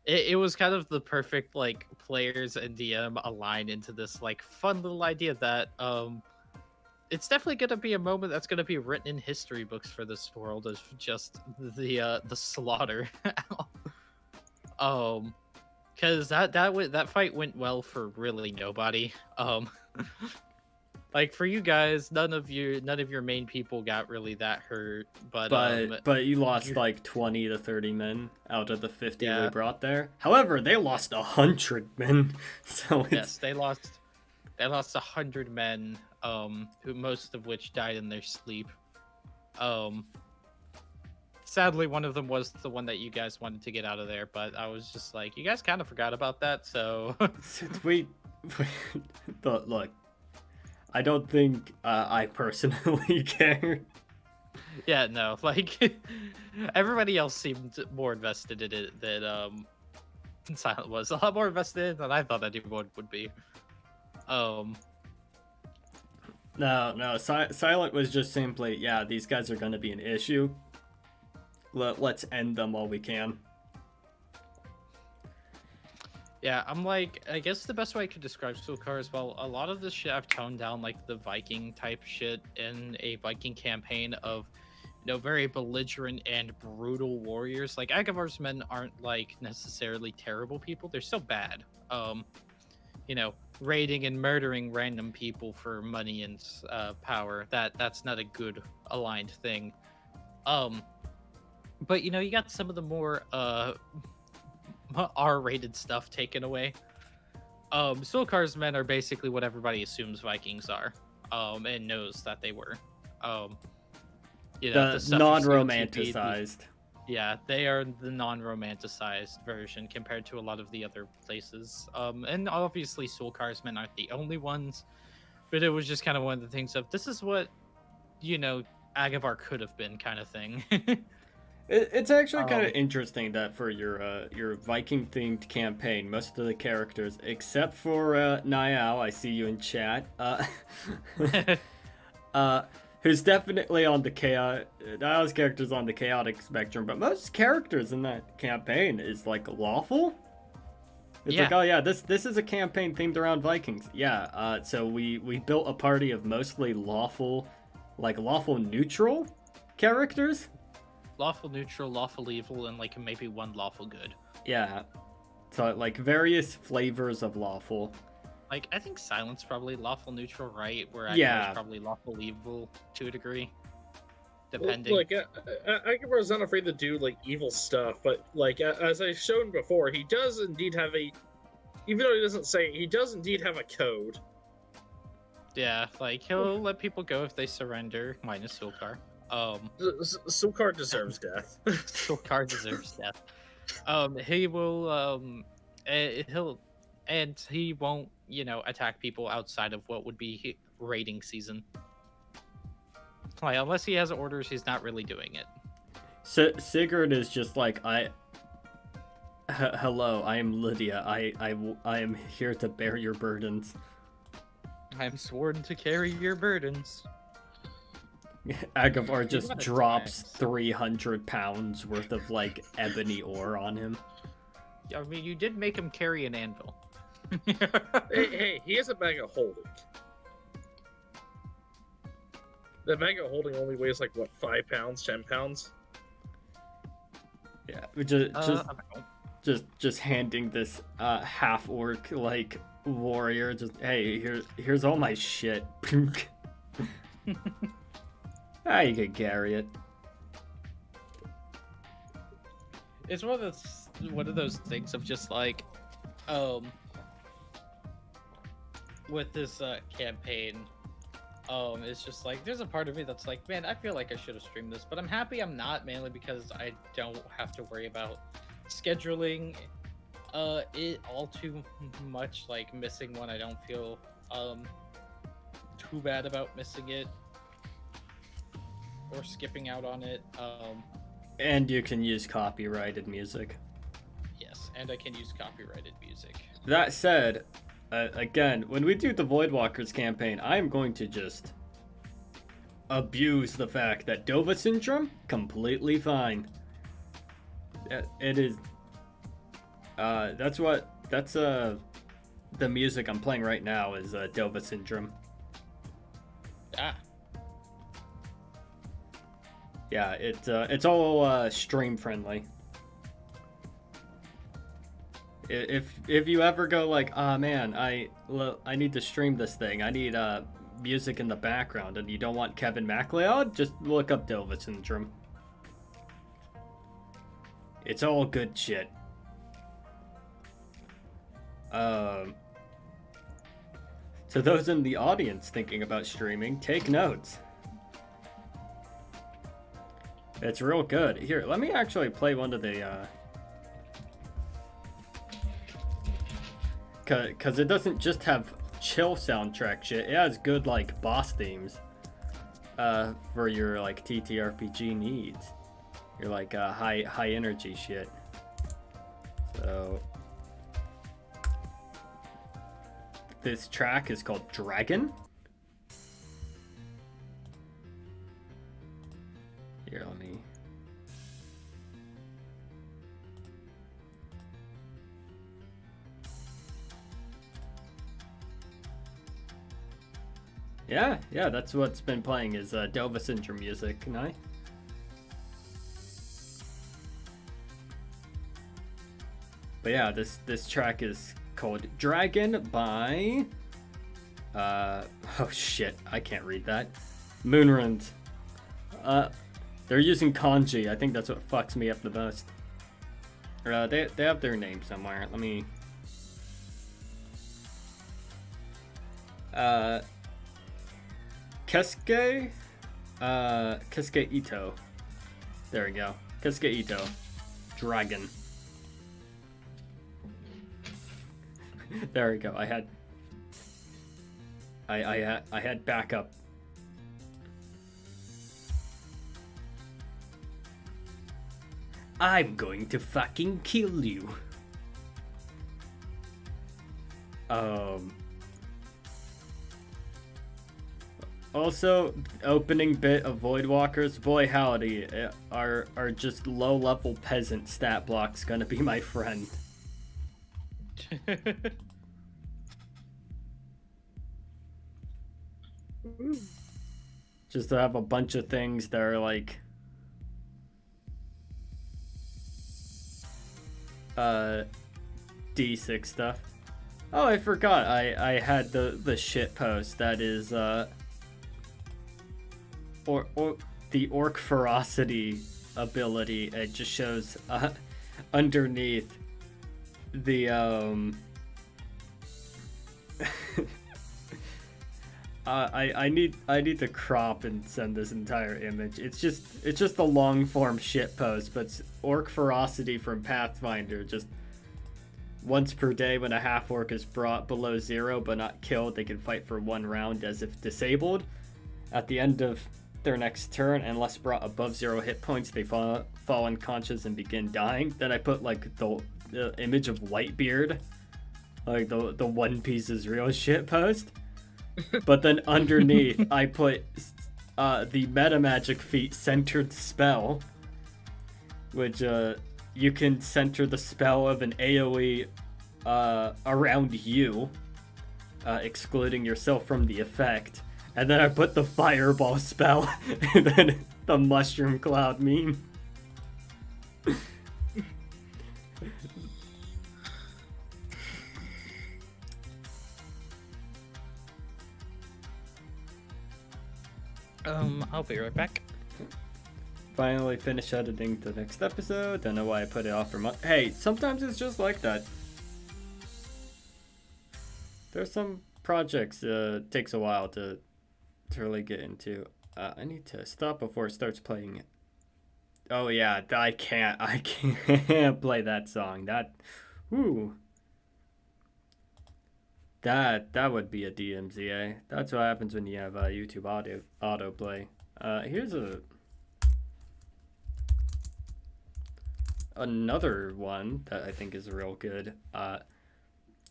it was kind of the perfect like players and DM align into this like fun little idea that it's definitely going to be a moment that's going to be written in history books for this world as just the slaughter. Because that fight went well for really nobody. Like for you guys, none of your main people got really that hurt, but you lost like 20 to 30 men out of the 50 we brought there. However, they lost 100 men, so it's... Yes, they lost 100 men, who most of which died in their sleep. Sadly, one of them was the one that you guys wanted to get out of there, but I was just like, you guys kind of forgot about that, so... But look, I don't think I personally care. Yeah, no, like, everybody else seemed more invested in it than Silent was. A lot more invested in it than I thought anyone would be. No, Silent was just simply, yeah, these guys are going to be an issue. Let's end them while we can. Yeah, I'm like, I guess the best way I could describe Sulkar is, well, a lot of this shit I've toned down, like the Viking type shit in a Viking campaign of, you know, very belligerent and brutal warriors. Like, Agavar's men aren't, like, necessarily terrible people. They're still bad. You know, raiding and murdering random people for money and power. That's not a good aligned thing. But, you know, you got some of the more R-rated stuff taken away. Sulkar's men are basically what everybody assumes Vikings are, and knows that they were. You know, the non-romanticized. Yeah, they are the non-romanticized version compared to a lot of the other places. And obviously Sulkar's men aren't the only ones, but it was just kind of one of the things of, this is what, you know, Agavar could have been, kind of thing. It's actually kind of interesting that for your Viking-themed campaign, most of the characters, except for Niall, I see you in chat, who's definitely on the chaotic. Niall's character's on the chaotic spectrum, but most characters in that campaign is like lawful. It's like, oh yeah, this is a campaign themed around Vikings. Yeah, so we built a party of mostly lawful neutral characters. Lawful neutral, lawful evil, and like maybe one lawful good. Yeah. So like various flavors of lawful. Like, I think Silent's probably lawful neutral, right? Where Agavar's probably lawful evil to a degree. Depending. Well, like, Agavar's not afraid to do like evil stuff, but like as I've shown before, he does indeed have a, even though he doesn't say, he does indeed have a code. Yeah, like he'll let people go if they surrender, minus Sulkar. Sulkar deserves death. Sulkar deserves death. He will he won't, you know, attack people outside of what would be raiding season. Like, unless he has orders, he's not really doing it. Sigurd is just like, hello, I am Lydia. I am here to bear your burdens. I am sworn to carry your burdens. Agavar just drops 300 pounds worth of like ebony ore on him. I mean, you did make him carry an anvil. hey, he has a bag of holding. The bag of holding only weighs like what, 5 pounds, 10 pounds? Yeah, just handing this half orc like warrior, just, hey, here's all my shit. You can carry it. It's one of those things of just like, with this campaign, it's just like, there's a part of me that's like, man, I feel like I should have streamed this, but I'm happy I'm not, mainly because I don't have to worry about scheduling it all too much, like missing one. I don't feel too bad about missing it or skipping out on it. And you can use copyrighted music. Yes. And I can use copyrighted music. That said, again, when we do the Voidwalkers campaign, I'm going to just abuse the fact that Dova Syndrome, completely fine. It is. That's the music I'm playing right now is Dova Syndrome. Ah. Yeah, it's all stream friendly. If you ever go like, ah man, I need to stream this thing, I need music in the background, and you don't want Kevin MacLeod, just look up Dova Syndrome. It's all good shit. So those in the audience thinking about streaming, take notes. It's real good. Here, let me actually play one of the cause it doesn't just have chill soundtrack shit, it has good like boss themes for your like TTRPG needs. Your like high energy shit. So this track is called Dragon. Here, let me. Yeah, that's what's been playing is Dova Syndrome music, can I? But yeah, this track is called Dragon by oh shit, I can't read that. Moonrund. They're using kanji. I think that's what fucks me up the most. They have their name somewhere. Let me. Kesuke. Kesuke Ito. There we go. Kesuke Ito. Dragon. There we go. I had backup. I'm going to fucking kill you. Also, opening bit of Voidwalkers, boy howdy, are just low-level peasant stat blocks gonna be my friend. Just to have a bunch of things that are like D6 stuff. Oh, I forgot. I had the shit post that is or the orc ferocity ability. It just shows underneath the I need to crop and send this entire image. It's just a long form shit post, but it's orc ferocity from Pathfinder. Just once per day, when a half orc is brought below 0 but not killed, they can fight for 1 round as if disabled. At the end of their next turn, unless brought above 0 hit points, they fall unconscious and begin dying. Then I put like the image of Whitebeard, like the One Piece is real shit post. But then underneath, I put the meta magic feat centered spell, which you can center the spell of an AoE around you, excluding yourself from the effect. And then I put the fireball spell, and then the mushroom cloud meme. I'll be right back. Finally finished editing the next episode. Don't know why I put it off for months. Hey, sometimes it's just like that. There's some projects takes a while to really get into. I need to stop before it starts playing. Oh yeah, I can't play that song. That would be a DMCA. That's what happens when you have YouTube autoplay. Here's a another one that I think is a real good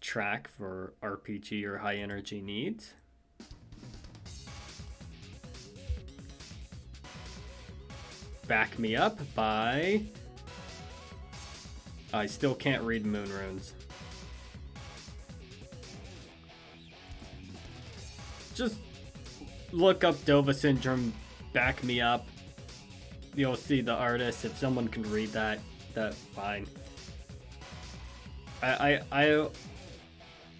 track for RPG or high energy needs. Back Me Up by... I still can't read Moon Runes. Just look up Dova Syndrome, Back Me Up. You'll see the artist. If someone can read that, that's fine. I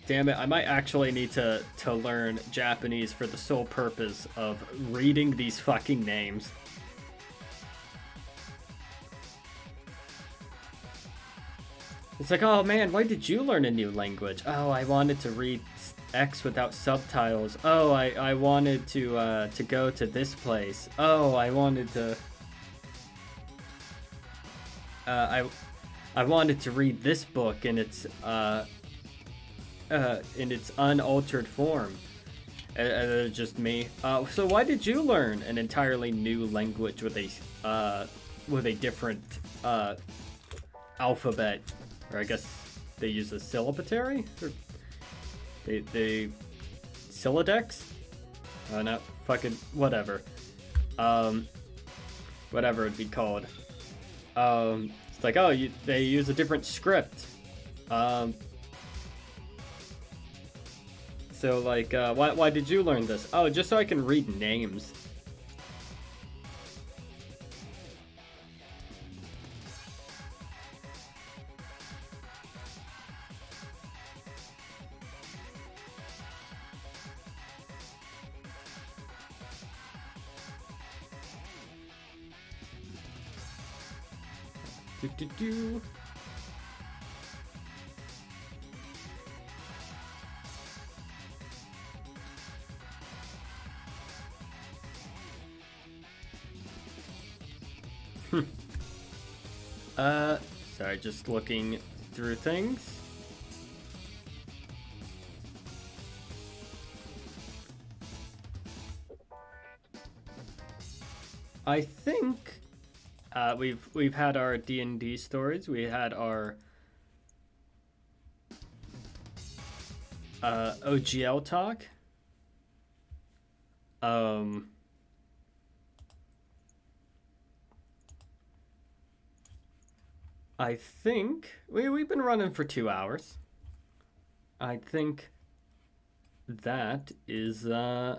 damn it, I might actually need to learn Japanese for the sole purpose of reading these fucking names. It's like, oh man, why did you learn a new language? Oh, I wanted to read X without subtitles. Oh, I wanted to go to this place. Oh, I wanted to... I wanted to read this book in its unaltered form. Just me. So why did you learn an entirely new language with a different alphabet? Or I guess they use a syllabary? Or they Sylladex? Oh no, fucking whatever. Whatever it'd be called. It's like, oh, they use a different script. So like, why did you learn this? Oh, just so I can read names. Do. Sorry, just looking through things. I think we've had our D&D stories. We had our OGL talk. I think we've been running for 2 hours. I think that is I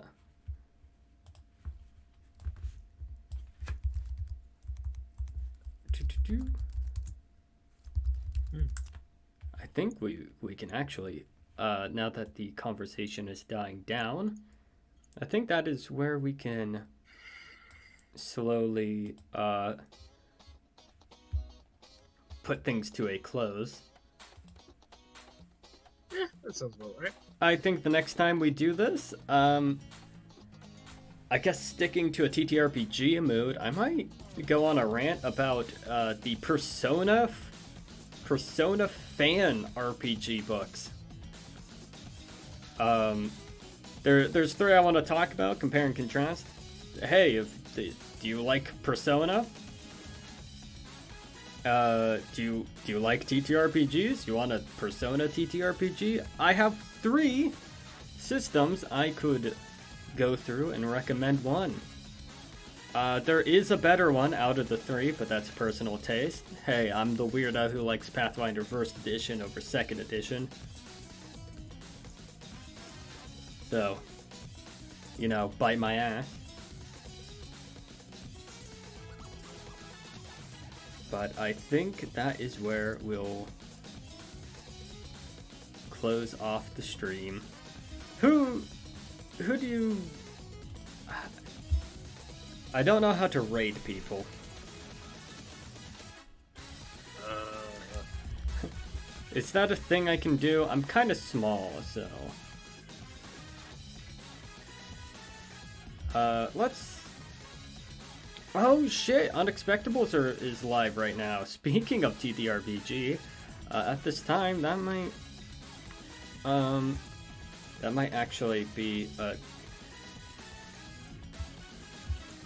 think we can actually now that the conversation is dying down, I think that is where we can slowly put things to a close. Yeah, that sounds about right. I think the next time we do this, I guess sticking to a TTRPG mood, I might go on a rant about the Persona fan RPG books. There's 3 I want to talk about, compare and contrast. Hey, do you like Persona? Do you like TTRPGs? You want a Persona TTRPG? I have 3 systems I could go through and recommend one. There is a better one out of the 3, but that's personal taste. Hey, I'm the weirdo who likes Pathfinder 1st edition over 2nd edition. So, you know, bite my ass. But I think that is where we'll close off the stream. Who do you... I don't know how to raid people. Is that a thing I can do? I'm kind of small, so... let's... Oh shit, Unexpectables is live right now. Speaking of TTRPG, at this time, that might actually be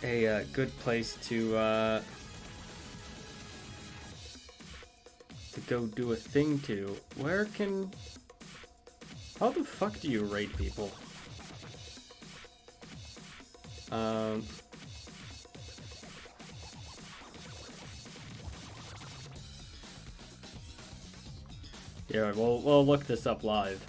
a good place to go do a thing to. Where can... How the fuck do you raid people? Yeah, we'll look this up live.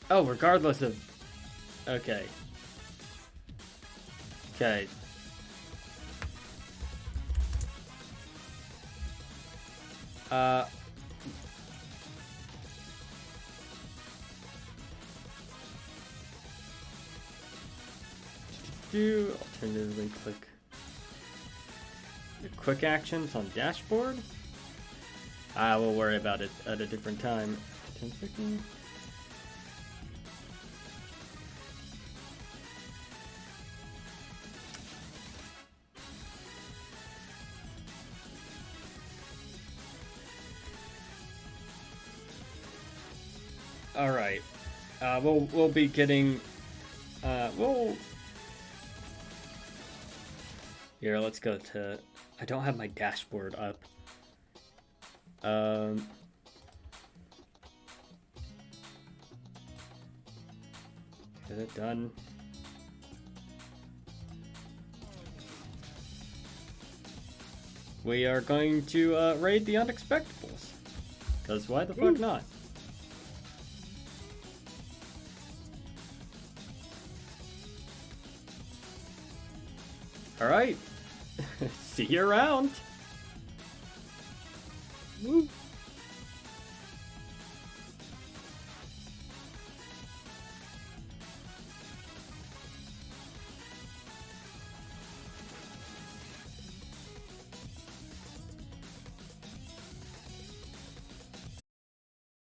Oh, regardless of... Okay. Okay. Alternatively click the quick actions on dashboard. We'll worry about it at a different time. 10 seconds. All right. We'll be getting. Here, let's go to. I don't have my dashboard up. Get it done. We are going to raid the Unexpectables. Because why the fuck not? Alright. See you around. Woo.